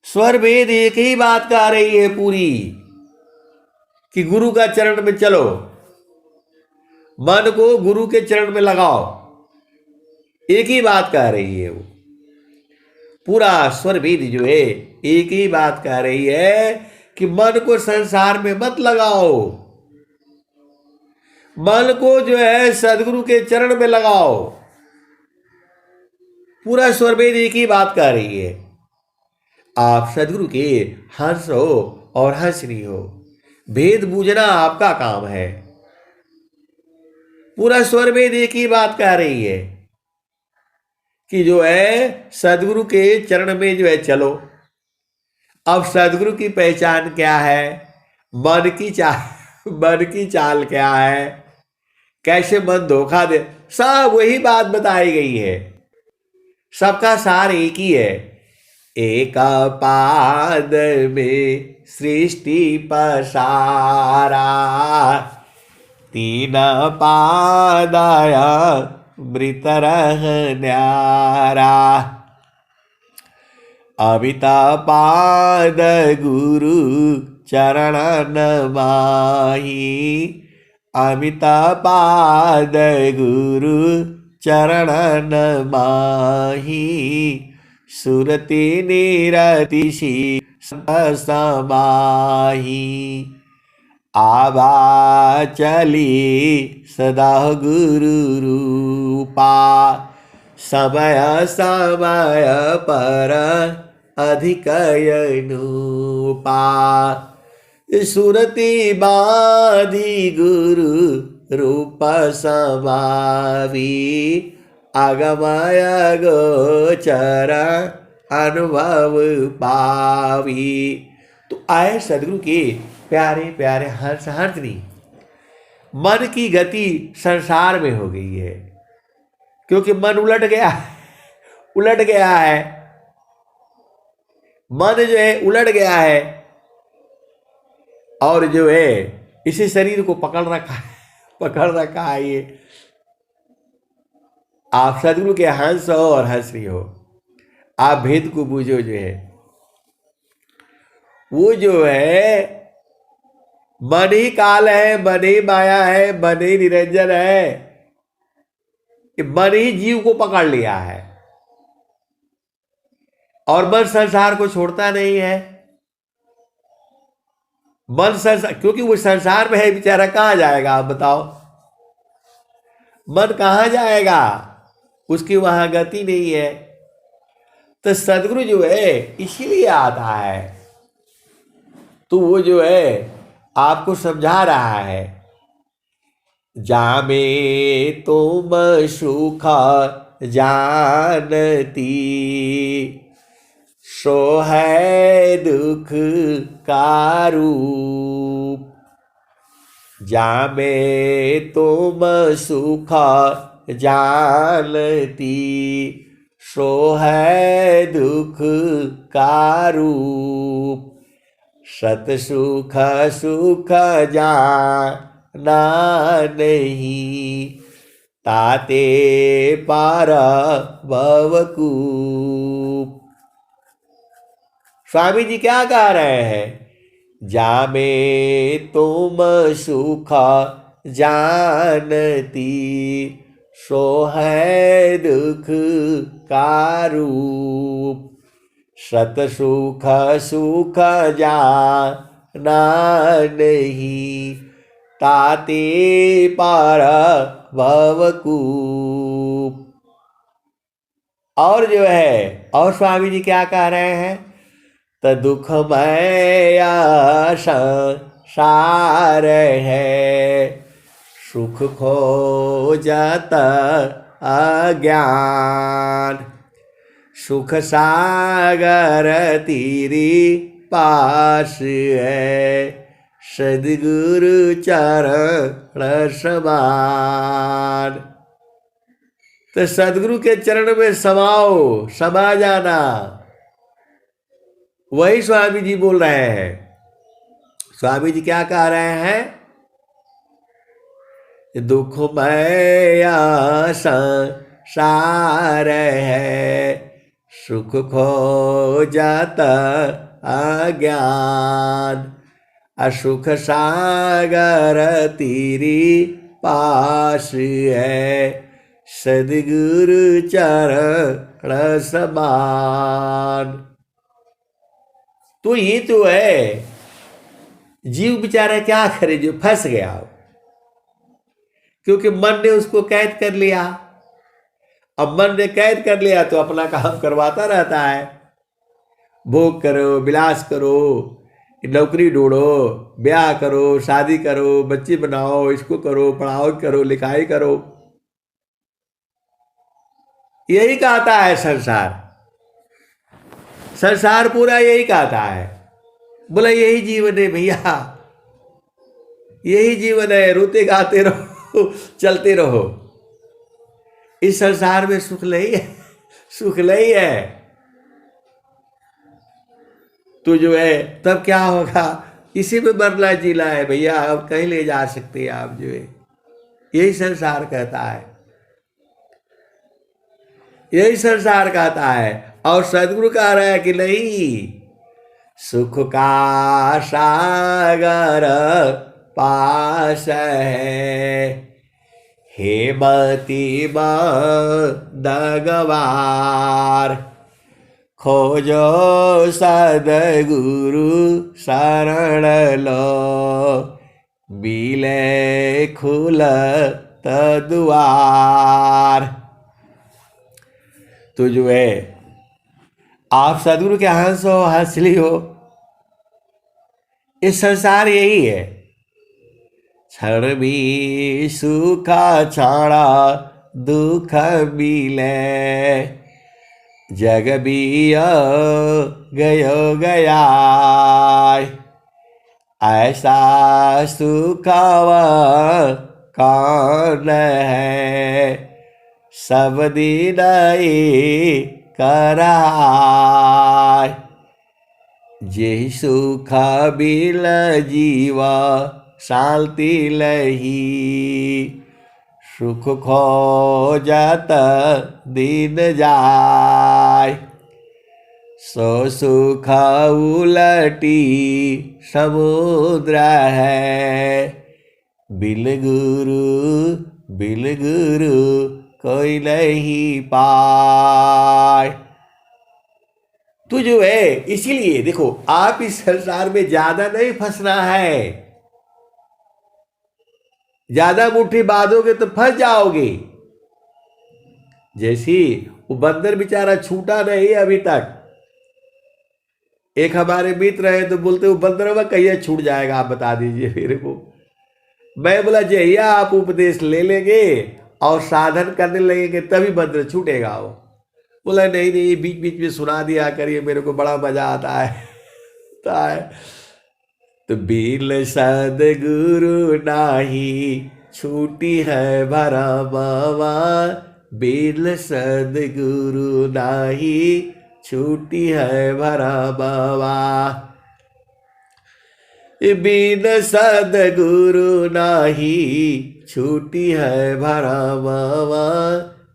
स्वर वेद एक ही बात कह रही है पूरी, कि गुरु का चरण में चलो, मन को गुरु के चरण में लगाओ, एक ही बात कह रही है वो। पूरा स्वर वेद जो है एक ही बात कह रही है कि मन को संसार में मत लगाओ, मन को जो है सदगुरु के चरण में लगाओ। पूरा स्वर वेद एक ही बात कह रही है। आप सदगुरु के हंस हो और हंसनी हो, भेद बूझना आपका काम है। पूरा स्वर वेद एक ही बात कह रही है कि जो है सदगुरु के चरण में जो है चलो। अब सदगुरु की पहचान क्या है, मन की चाल, मन की चाल क्या है, कैसे मन धोखा दे, सब वही बात बताई गई है। सबका सार एक ही है। एक पाद में सृष्टि पसारा, तीन पादाया मृत रह न्यारा। अमिता पाद गुरु चरण नमाहि, अमिता पाद गुरु चरण नमाहि। सुरति निरतिशि समाहि, आवा चली सदा गुरु रूपा। समय समय पर अधिकयनुपा, सुरति बाधी गुरु रूप समावी। आगमय गोचर अनुभव पावी। तो आए सदगुरु के प्यारे प्यारे हर्ष हर्षनी। मन की गति संसार में हो गई है, क्योंकि मन उलट गया है। मन जो है उलट गया है और जो है इसी शरीर को पकड़ रखा है ये। आप सदगुरु के हंस हो और हंसनी हो, आप भेद को बूझो। जो है वो जो है मन ही काल है, मन ही माया है, मन ही निरंजन है। मन ही जीव को पकड़ लिया है और मन संसार को छोड़ता नहीं है। मन संसार, क्योंकि वो संसार में है बेचारा, कहां जाएगा आप बताओ? मन कहां जाएगा, उसकी वहां गति नहीं है। तो सदगुरु जो है इसीलिए आता है, तो वो जो है आपको समझा रहा है। जामे तुम सुख जानती, सो है दुख का रूप। जामे तुम सुख जानती, सो है दुख का रूप। सत सुख सुख जाना नहीं, ताते पार भवकूप। स्वामी जी क्या कह रहे हैं? जामे तुम सुख जानती, सो है दुख का रूप। सत सुख सुख जाना नहीं, ताते पार भवकूप। और जो है, और स्वामी जी क्या कह रहे हैं? तो दुखमय संसार है, सुख खोजत अज्ञान। सुख सागर तीरी पास है, सद्गुरु चरण समान। तो सद्गुरु के चरण में समाओ, समा जाना। वही स्वामी जी बोल रहे हैं। स्वामी जी क्या कह रहे हैं? दुखमय संसार है, सुख खोजत अज्ञान। असुख सागर तीरी पास है, सद्गुरु चरण समान। तो ये तो है, जीव बेचारा क्या करे जो फंस गया, क्योंकि मन ने उसको कैद कर लिया। अब मन ने कैद कर लिया तो अपना काम करवाता रहता है। भोग करो, विलास करो, नौकरी ढूंढो, ब्याह करो, शादी करो, बच्चे बनाओ, इसको करो, पढ़ाओ करो, लिखाई करो, यही कहता है संसार। संसार पूरा यही कहता है। बोला यही जीवन है भैया, यही जीवन है, रोते गाते रहो, चलते रहो। इस संसार में सुख नहीं है, सुख नहीं है। तो जो है तब क्या होगा, इसी में मरना जीना है भैया, अब कहीं ले जा सकते हैं आप जो है। यही संसार कहता है, यही संसार कहता है। और सदगुरु कह रहा है कि नहीं, सुख का सागर पास है, हेमती दगवार, खोजो सदगुरु शरण लो, बिले खुलत द्वार। तो जो है आप सदगुरु के हंस हो, हंसली हो, इस संसार यही है। क्षण भी सुखा छाड़ा दुख मिले, जग भी गयो गया, ऐसा सुखावा कौन है, सब दिन कराय। जेहि सुख बिल जीवा शांति लही, सुख खोजत दिन जाय, सो सुख उलटी समुद्र है, बिल गुरु कोई नहीं पाय। तो जो है इसीलिए देखो, आप इस संसार में ज्यादा नहीं फंसना है। ज्यादा मुट्ठी बांधोगे तो फंस जाओगे। जैसी वो बंदर बेचारा छूटा नहीं अभी तक। एक हमारे मित्र है तो बोलते वो बंदरवा कहिए छूट जाएगा, आप बता दीजिए मेरे को। मैं बोला जहिया आप उपदेश ले लेंगे और साधन करने लगेंगे तभी बंदर छूटेगा। वो बोला नहीं नहीं, बीच बीच में सुना दिया करिए, मेरे को बड़ा मजा आता है। तो बिल सदगुरु नाही छूटी है भरा बाबा, बिल सदगुरु नाही छूटी है भरा बाबा, बिन सदगुरु नाही छूटी है भरा बाबा,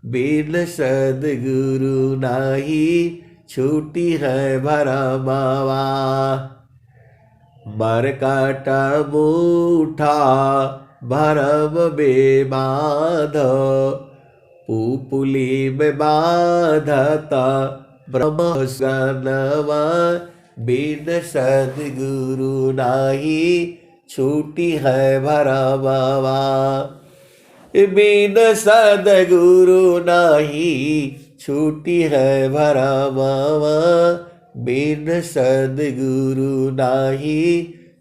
बिन सदगुरु नाही छूटी है भरा बाबा। मरकट मूठा भरम बेबाध, पुपुली में बाधता ब्रह्म सनवा, बिन सदगुरु नाही छूटी है भरा बाबा, बिन सदगुरु नाही छूटी है भरा बाबा, बिन सदगुरु नाही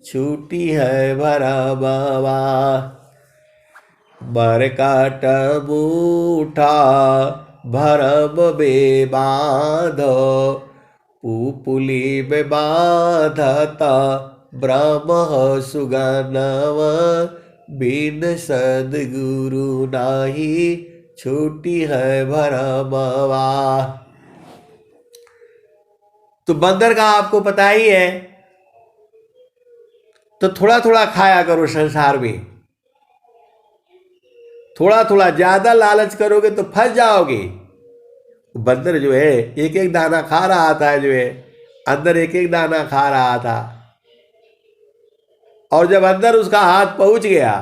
छूटी है भरा बाबा। मरकट मूठा भरम बेबाध, पुपुली में बाधता ब्रह्म सुगनव, बिन सदगुरु नाही छूटी है भरा बाबा। तो बंदर का आपको पता ही है। तो थोड़ा थोड़ा खाया करो संसार में, थोड़ा थोड़ा। ज्यादा लालच करोगे तो फंस जाओगे। बंदर जो है एक एक दाना खा रहा था, जो है अंदर एक एक दाना खा रहा था, और जब अंदर उसका हाथ पहुंच गया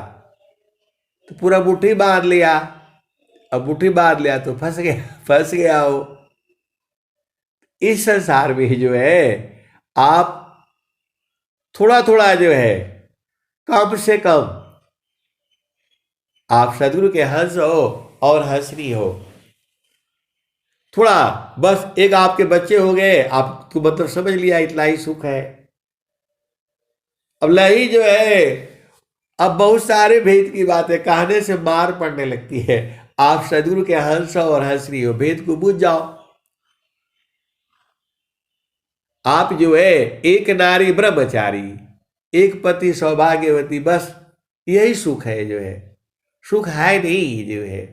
तो पूरा मुट्ठी बांध लिया। अब मुट्ठी बांध लिया तो फंस गया वो। इस संसार में जो है आप थोड़ा थोड़ा जो है, कम से कम आप सदगुरु के हंस हो और हंसनी हो। थोड़ा बस, एक आपके बच्चे हो गए, आपको मतलब समझ लिया इतना ही सुख है। अब लही जो है, अब बहुत सारे भेद की बातें कहने से मार पड़ने लगती है। आप सदगुरु के हंस और हंस रही हो, भेद को बुझ जाओ। आप जो है एक नारी ब्रह्मचारी, एक पति सौभाग्यवती, बस यही सुख है जो है, सुख है नहीं जो है।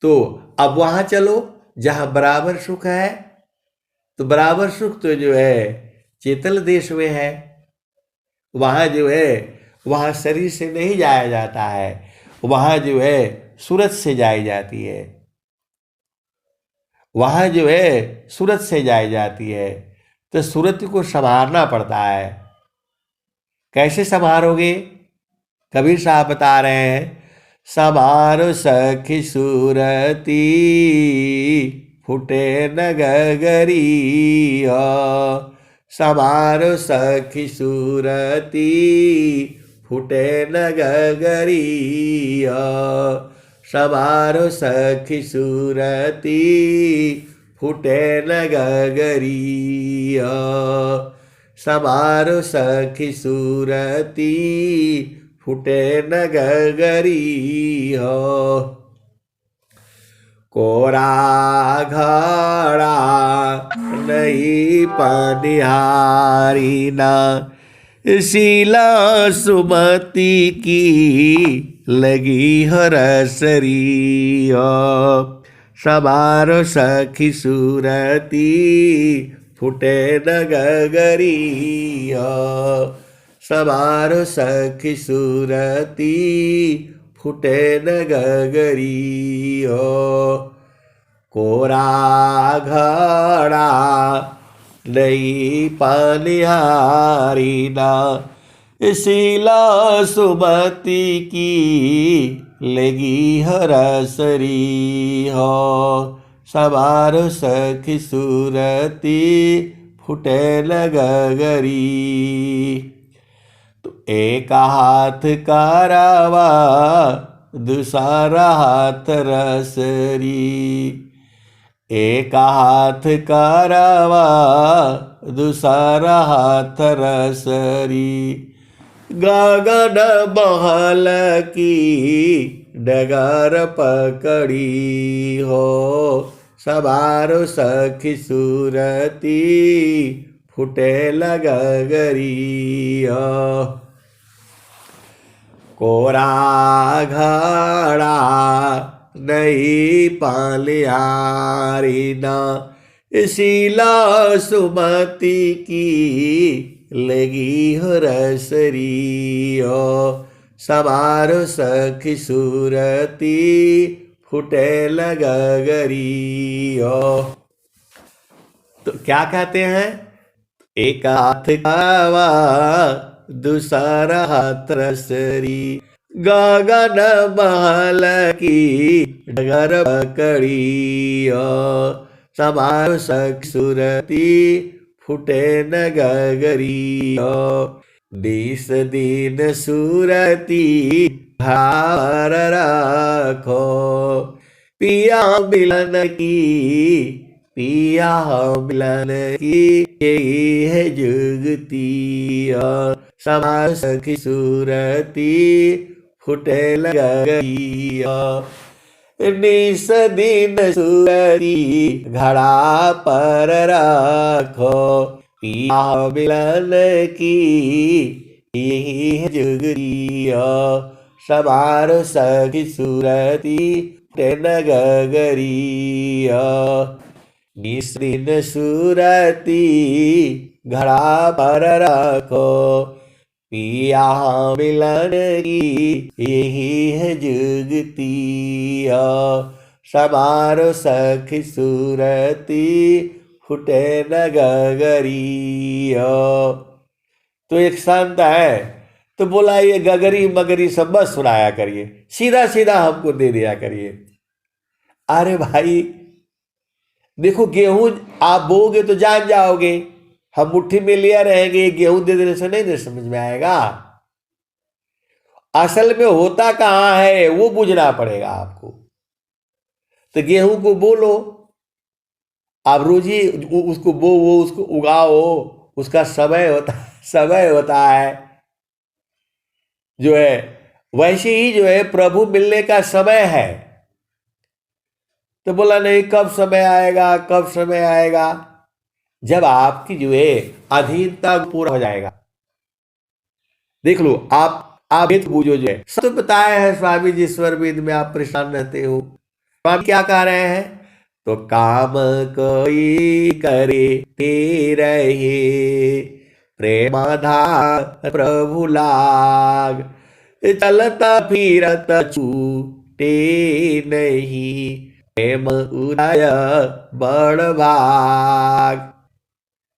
तो अब वहां चलो जहां बराबर सुख है। तो बराबर सुख तो जो है चेतन देश में है। वहां जो है, वहां शरीर से नहीं जाया जाता है, वहां जो है सूरत से जाई जाती है। वहां जो है सूरत से जाई जाती है। तो सूरत को संवारना पड़ता है। कैसे संवारोगे? कबीर साहब बता रहे हैं, संवारो सखी सूरती, फूटे न गगरी हो। संवारो सखी सूरती, फूटे न गगरी हो। संवारो सखी सूरती, फूटे न गगरी हो। संवारो सखी सूरती, फूटे न गगरी हो। कोरा घड़ा नहीं पनिहारी ना, शीला सुमति की लगी हरसरी हो। संवारो सखी सूरती, फूटे न गगरी हो। संवारो सखी सूरती, फूटे न गगरी हो। कोरा घड़ा नहीं पनिहारी ना, शीला सुमति की लगी हरसरी हो। संवारो सखी सूरती, फूटे न गगरी। तो एक हाथ कारवा, दूसरा हाथ रसरी। एक हाथ कारवा, दूसरा हाथ रसरी। गगन महल की डगर पकड़ी हो। संवारो सखी सूरती, फूटे न गगरी हो। कोरा घड़ा नहीं पनिहारी ना, शीला सुमति की लगी हरसरी हो। संवारो सखी सूरती, फूटे न गगरी हो। तो क्या कहते हैं? एक हाथ कावा, दूसरा हाथ रसरी। गगन महल की डगर पकड़ी हो। संवारो सखी सूरती, फूटे न गगरी हो। 20 दिन सूरती भार रखो, पिया मिलन की, पिया मिलन की यही है जुगती। संवारो सखी सूरती, फूटे न गगरी। 19 दिन सूरती घड़ा पर रखो, पिया मिलन की यही है जुगती। संवारो सखी सूरती, फूटे न गगरी। 20 दिन सूरती घड़ा पर रखो, पिया मिलन की यही है जुगती। संवारो सखी सूरती, फूटे न गगरी। तो एक संत है, तो बोला ये गगरी मगरी सब बस सुनाया करिए, सीधा सीधा हमको दे दिया करिए। अरे भाई देखो, गेहूं आप बोओगे तो जान जाओगे, हम मुट्ठी में लिया रहेंगे, गेहूं दे देने से नहीं समझ में आएगा। असल में होता कहां है वो बुझना पड़ेगा आपको। तो गेहूं को बोलो, आप रोज ही उसको बो, वो उसको उगाओ, उसका समय होता है। समय होता है जो है, वैसे ही जो है प्रभु मिलने का समय है। तो बोला नहीं, कब समय आएगा, कब समय आएगा? जब आपकी जो है अधीनता पूरा हो जाएगा। देख लो, आप भेद बूझो जो है, सब तो बताया है स्वामी जी ईश्वर वेद में, आप परेशान रहते हो। स्वामी क्या कह रहे हैं? तो काम कोई करे ते रहे, प्रेमाधार प्रभु लाग, चलता फिरत छूटे नहीं, प्रेम उदय बड़ भाग।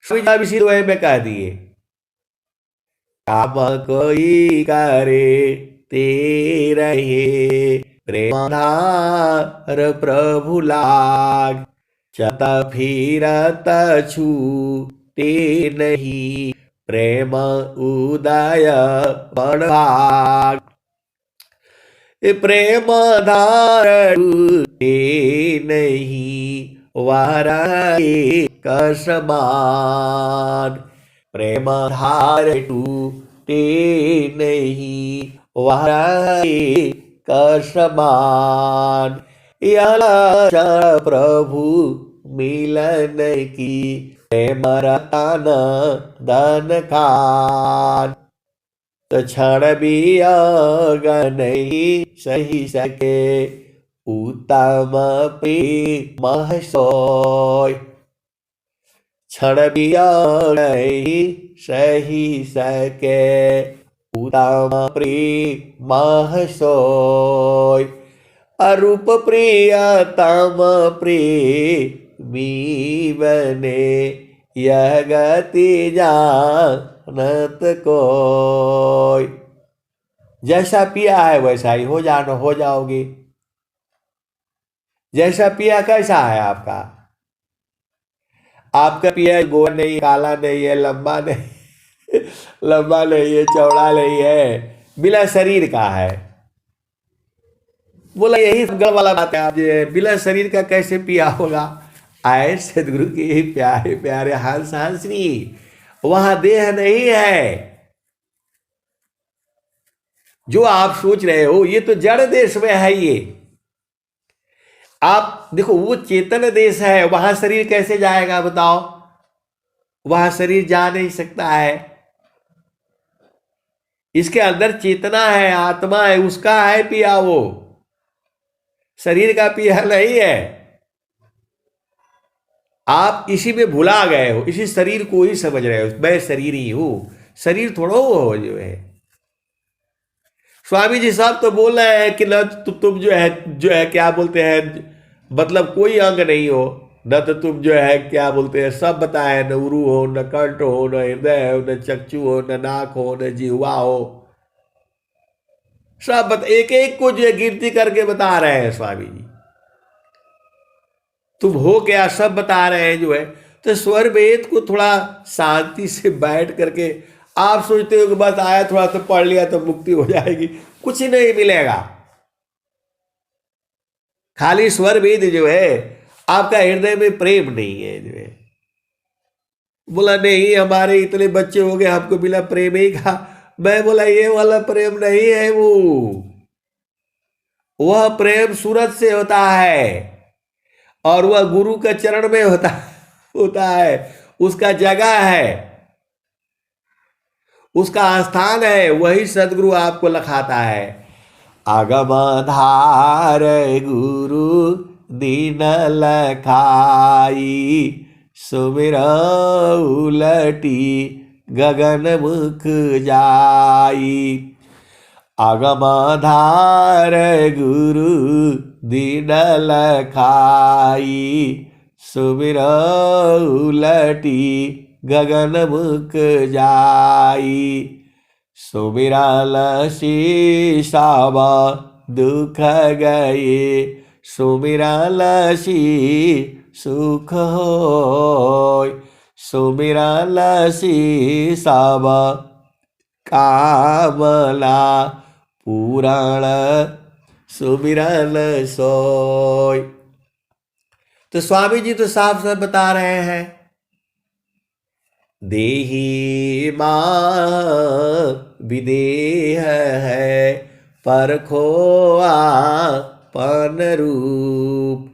स्वामी जी इसी दोहे में कह दिए, काम कोई करे ते रहे, प्रेमाधार प्रभु लाग, चलता फिरत छूटे नहीं, प्रेम उदय बड़ भाग। प्रेम धार टूटे नहीं, वारा का समान, प्रेम धार टूटे नहीं, वारा का समान। यह प्रभु मिलन की, प्रेम रतन धन खान, तो क्षण भी नहीं सही सके, उत्तम प्रेम सोय, क्षण भी नहीं सही सके, उत्तम प्रेम सोय। अरूप प्रियतम प्रेमी बने, यह गति जानत कोय। जैसा पिया है वैसा ही हो जाओगे। जैसा पिया कैसा है आपका? आपका पिया गोरा नहीं, काला नहीं है, लंबा नहीं लंबा नहीं है, चौड़ा नहीं है, बिना शरीर का है। बोला यही गल वाला बात है, आप बिना शरीर का कैसे पिया होगा? आए सदगुरु के प्यारे प्यारे हंस हंसनी, वहां देह नहीं है जो आप सोच रहे हो, ये तो जड़ देश में है। ये आप देखो, वो चेतन देश है, वहां शरीर कैसे जाएगा बताओ? वहां शरीर जा नहीं सकता है। इसके अंदर चेतना है, आत्मा है, उसका है पिया, वो शरीर का पिया नहीं है। आप इसी में भुला गए हो, इसी शरीर को ही समझ रहे हो, मैं शरीर ही हूं, शरीर थोड़ा हो जो है। स्वामी जी साहब तो बोल रहे हैं कि न तुम जो है क्या बोलते हैं, मतलब कोई अंग नहीं हो, न तो तुम जो है क्या बोलते हैं, सब बताए, न उरु हो, न कंठ हो, न हृदय हो, न चक्षु हो, न नाक हो, न जिह्वा हो, सब एक एक को जो है गिनती करके बता रहे हैं स्वामी जी। तुम हो क्या, सब बता रहे हैं जो है। तो स्वर वेद को थोड़ा शांति से बैठ करके, आप सोचते हो कि बस आया थोड़ा सा पढ़ लिया तो मुक्ति हो जाएगी, कुछ नहीं मिलेगा। खाली स्वर वेद जो है, आपका हृदय में प्रेम नहीं है जो है। बोला नहीं, हमारे इतने बच्चे हो गए, हमको बिना प्रेम ही का। मैं बोला ये वाला प्रेम नहीं है, वह प्रेम सूरत से होता है, और वह गुरु के चरण में होता है, उसका जगह है, उसका स्थान है, वही सदगुरु आपको लखाता है। आगमधार गुरु दीन लखाई, सुमिर उलटी गगन मुख जाई। आगमधार गुरु दीन लखाई, सुमिर उलटी गगन मुख जाई। सुमिरल शीशाव दुख गए, सुमिरल शी सुख होय। सुमिरल शीशाव कामला पुराण, सुमिरल सोय। तो स्वामी जी तो साफ साफ बता रहे हैं, देही माह विदेह है, परखो आपन रूप।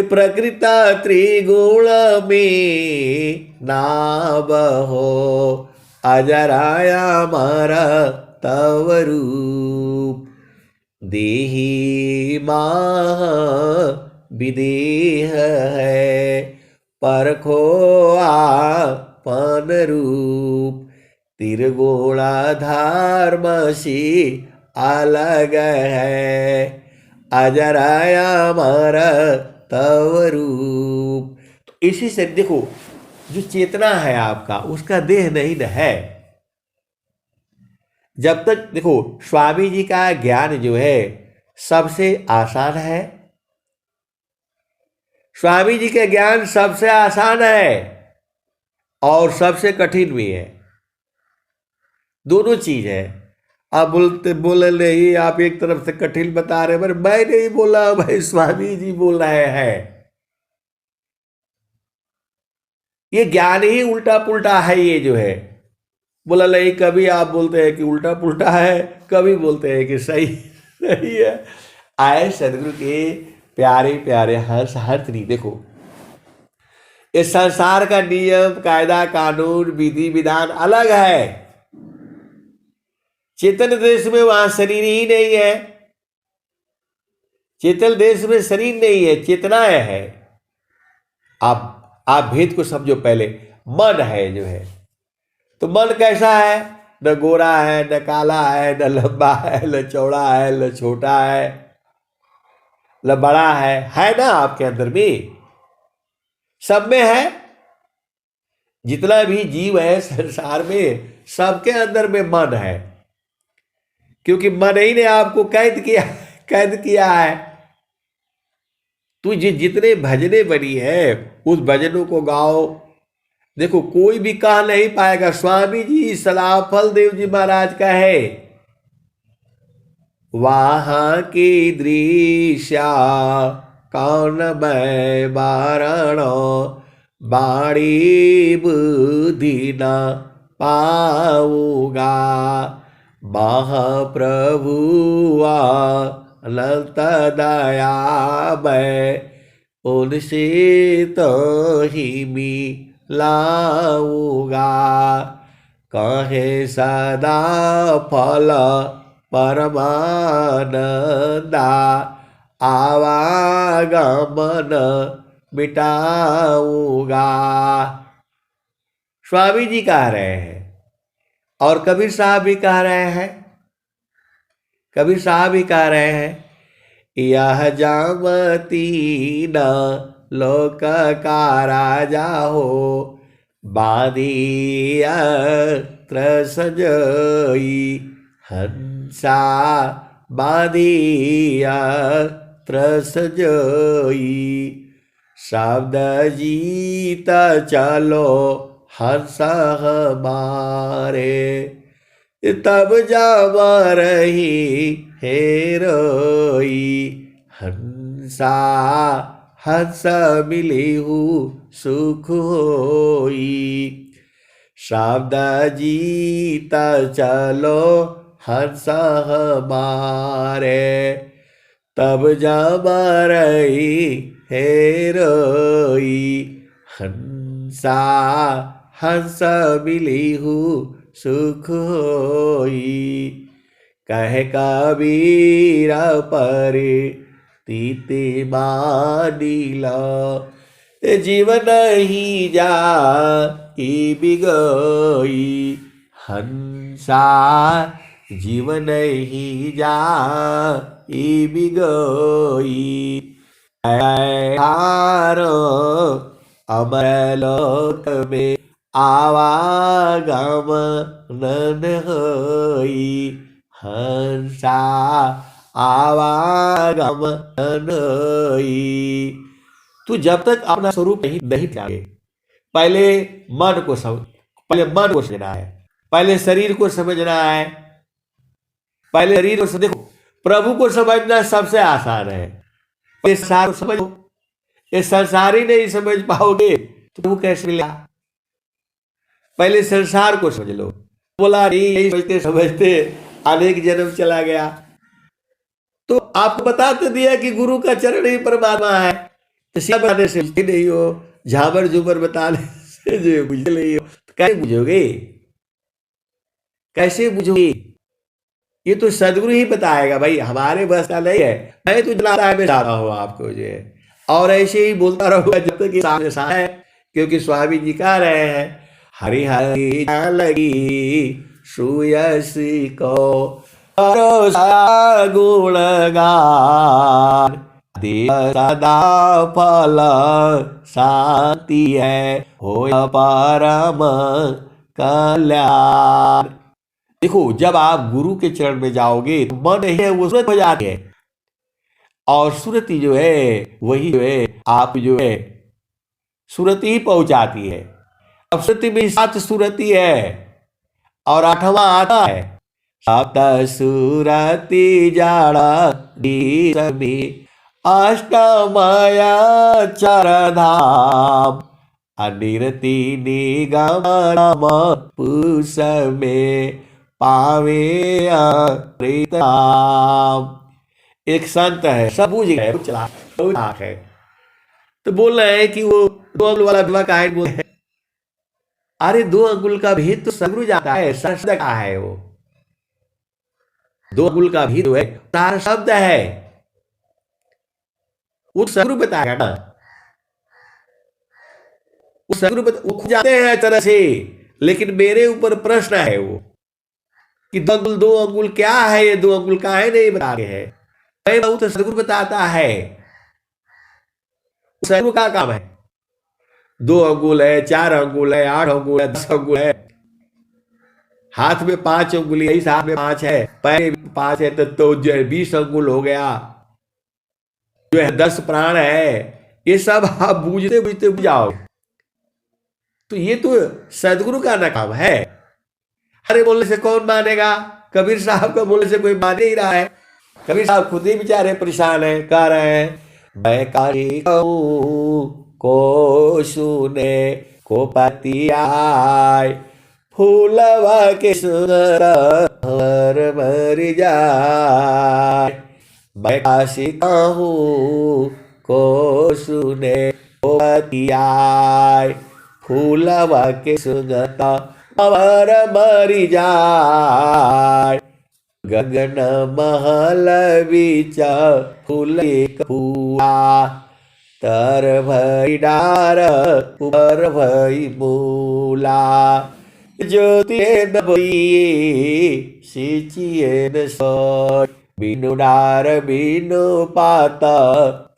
प्रकृता त्रिगुण में नाव हो, अजराया मर तव रूप। देही माह विदेह है, परखो आपन रूप। त्रिगुणाधर्मसी अलग है, अजराया अमर तव रूप। तो इसी से देखो, जो चेतना है आपका, उसका देह नहीं न है। जब तक देखो, स्वामी जी का ज्ञान जो है सबसे आसान है। स्वामी जी का ज्ञान सबसे आसान है और सबसे कठिन भी है, दोनों चीज है। आप बोले नहीं, आप एक तरफ से कठिन बता रहे, पर मैं नहीं बोला भाई, स्वामी जी बोल रहे हैं। ये ज्ञान ही उल्टा पुल्टा है। ये जो है बोला नहीं, कभी आप बोलते हैं कि उल्टा पुल्टा है, कभी बोलते हैं कि सही सही है। आए सदगुरु के प्यारे प्यारे हर्ष हर तरी। देखो, इस संसार का नियम कायदा कानून विधि विधान अलग है। चेतन देश में वहां शरीर ही नहीं है। चेतन देश में शरीर नहीं है, चेतनाएं है। आप भेद को समझो। पहले मन है जो है, तो मन कैसा है? न गोरा है, न काला है, न लंबा है, न चौड़ा है, न छोटा है, न बड़ा है ना? आपके अंदर भी सब में है। जितना भी जीव है संसार में, सबके अंदर में मन है, क्योंकि मन ही ने आपको कैद किया है। तुझे जितने भजने बनी है, उस भजनों को गाओ। देखो, कोई भी कह नहीं पाएगा। स्वामी जी सलाफल देव जी महाराज का है, वहां की दृश्या कौन मैं बारण, बाणी बुद्धि न पाऊंगा। महाप्रभुआ अनंत दया मैं, उनसे तो ही मिलाऊंगा। कहे सदा फल परमानंदा, आवागमन मिटाऊंगा। स्वामी जी कह रहे हैं, और कबीर साहब भी कह रहे हैं। कबीर साहब भी कह रहे हैं, यह जामती न लोक का राजा हो, बाधिया सजई हंसा, बाधिया सजई। शब्द जीत चलो हंस हमारे, तब जब रही हेरोई। हंसा हंस मिली हूँ सुख होई। शब्द जीत चलो हंस हमारे, तब जब रही हेरोई। हंसा हंस मिली हूँ सुख होई। कहे कबीर परे तीते मानिला, जीवन ही जा बिगई। हंसा जीवन ही जा बिगई। अमरलोक में आवागमन होई। हंसा आवागमन होई। तू जब तक अपना स्वरूप नहीं जाने, पहले मन को समझना है, पहले शरीर को समझना है। पहले शरीर को देखो, प्रभु को समझना सबसे आसान है। ये संसार को समझो। ये संसार ही नहीं समझ पाओगे तो प्रभु कैसे मिलेगा? पहले संसार को समझ लो। बोला नहीं, यही समझते समझते अनेक जन्म चला गया। तो आपको बता तो दिया कि गुरु का चरण ही परमात्मा है। तो बताने से नहीं हो, झाबर झूबर बताने से जो बुझ नहीं हो, तो कैसे बुझोगे? कैसे बुझोगे? ये तो सदगुरु ही बताएगा भाई, हमारे बस का नहीं है। मैं तो जलाता है, मैं चाहता हूँ आपको जो है, और ऐसे ही बोलता रहूंगा जब तक कि सामने सा है। क्योंकि स्वामी जी कह रहे हैं, हरि हरि लगी सुयसी को भरोसा गुणगान, देव सदा फल शांति है, हो परम कल्याण। देखो, जब आप गुरु के चरण में जाओगे तो मन है वो सूरत हो जाती है, और सूरती जो है वही जो है आप जो है सूरती ही पहुंचाती है। अब सूरती में 7 सूरती है और 8वां आता है। सप्त सूरती जाड़ा समी अष्टमया चारधाम, अनिरति निगम पुष में पावे अमृताम। एक संत है, सब बुझ गए, चला है। तो बोल रहे हैं कि वो 2 अंगुल वाला विवाह का है, बोल है। अरे 2 अंगुल का भेद तो सगुरु जाता है, शब्द का है वो। 2 अंगुल का भेद है, सार शब्द है, वो सगुरु बताएगा ना। वो सगुरु वो खुद जाते हैं तरह से, लेकिन मेरे ऊपर प्रश्न है वो कि 2 अंगुल क्या है, ये 2 अंगुल का है नहीं बता रहे हैं। मैं बहुत सदगुरु बताता है, सदगुरु का काम है। 2 अंगुल है, 4 अंगुल है, 8 अंगुल है, 10 अंगुल है, हाथ में 5 अंगुली है, इस हाथ में 5 है, पैर में 5 है, तो जो है 20 अंगुल हो गया, जो है 10 प्राण है। ये सब आप बूझते बूझते बुझ जाओ। तो ये तो सदगुरु का ना काम है। अरे बोलने से कौन मानेगा? कबीर साहब का बोलने से कोई मान ही रहा है। कबीर साहब खुद ही बेचारे परेशान है, कह रहे हैं मैं कारी कहूँ को सुने को पति आए, फूलवा के सुंदर हर मर जाए। मैं काशी कहूँ को सुने को पति आए, फूलवा के सुंदर अवर मरी जाए। गगन महल बीचा फूल फूला, तर भई डार ऊपर भई मूला। ज्योति न बई सिचिए न सोय, बिनु डार बिनु पाता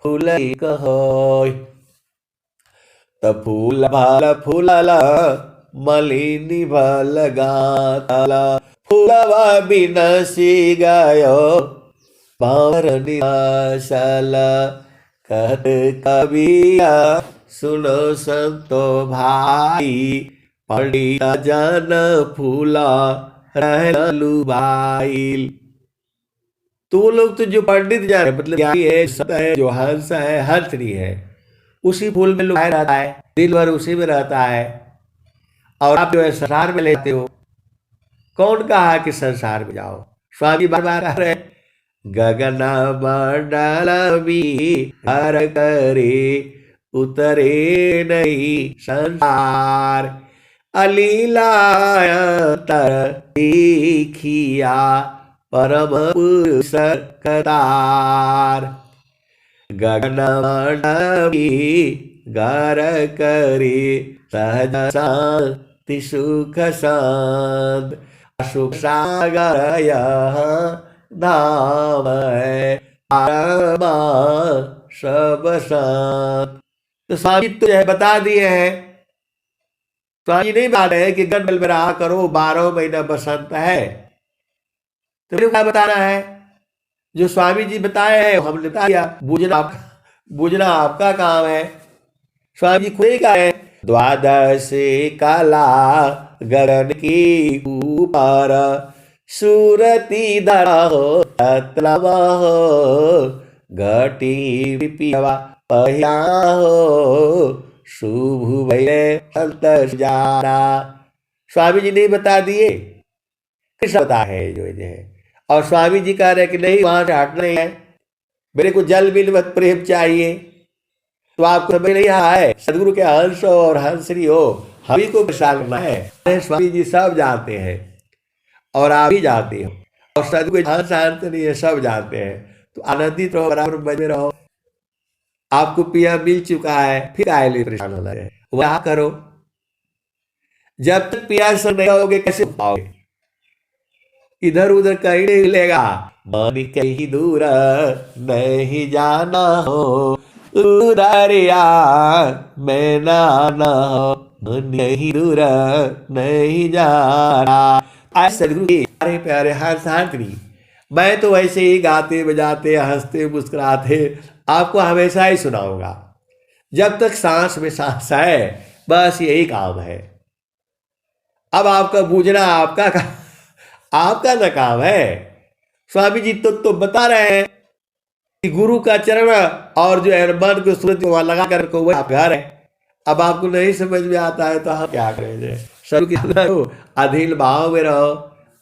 फूल कहोय। त फूल भाल फूलला मलिनी भल गातला, फूलवा बिनसी गयो पावर निराशल। कहत कबिया सुनो संतो भाई, पंडित जन फूला रहलु भाई। तो वो लोग तो जो पंडित जन है, मतलब ज्ञानी है, सत्य है, जो हंस है, हंसनी है, उसी फूल में लुभाया रहता है, दिन भर उसी में रहता है। और आप जो है संसार में लेते हो। कौन कहा कि संसार में जाओ? स्वामी बार बार आ रहे, गगन मंडल हर करे उतरे नहीं संसार, अलीलायतर देखिया परम पुरुष कतार। गगन मंडल घर करे सहज शांति सुख शांत, सुख सागर यह धाम है परमा सब शांत। तो स्वामी तो यह बता दिए हैं। स्वामी नहीं बता रहे हैं कि गंडल में रहा करो, 12 महीना बसंत है। तो मेरे को क्या बताना है? जो स्वामी जी बताए हैं हमने बता दिया। बूझना आपका काम है। स्वामी जी खुद ही कहा है, द्वादश काला गगन की ऊपर, सूरती धरा हो तत्लवा हो, घटी पिपवा पहिया हो, शुभ भैले संत जाना। स्वामी जी नहीं बता दिए, कृष्ण बता है जो ये है। और स्वामी जी कह रहे कि नहीं वहां से हटना नहीं है, मेरे को जल बिलवत प्रेम चाहिए। तो आपको समझ नहीं आया है, सदगुरु के हंस हो और हंसरी हो, हम ही को परेशान करना है। स्वामी जी सब जानते हैं और आप भी जानते हो, और सदगुरु के हंस हंसरी है सब जानते हैं। तो आनंदित रहो, बराबर मजे में रहो। आपको पिया मिल चुका है, फिर आए लिए परेशान होना है, वह करो। जब तक पिया से नहीं होगे कैसे पाओगे? इधर उधर कहीं नहीं मिलेगा। मन कहीं दूर नहीं जाना हो, उधरिया मैं नाना हो, मन कहीं दूर नहीं जाना। आज सदगुरु के प्यारे प्यारे हर शांति, मैं तो वैसे ही गाते बजाते हंसते मुस्कुराते आपको हमेशा ही सुनाऊंगा जब तक सांस में सांस है। बस यही काम है। अब आपका बूझना आपका ना काम है। स्वामी जी तो बता रहे हैं कि गुरु का चरण और जो है मन को सूरज वहां लगा कर को वह घर है। अब आपको नहीं समझ में आता है तो हम क्या करेंगे? सब के अंदर हो, अधीन भाव में रहो।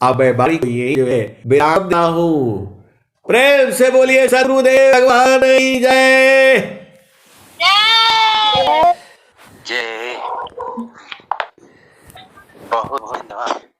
अब मैं बड़ी यही जो है विराम ना हूं। प्रेम से बोलिए सदगुरुदेव भगवान की जय। जय। बहुत बहुत धन्यवाद।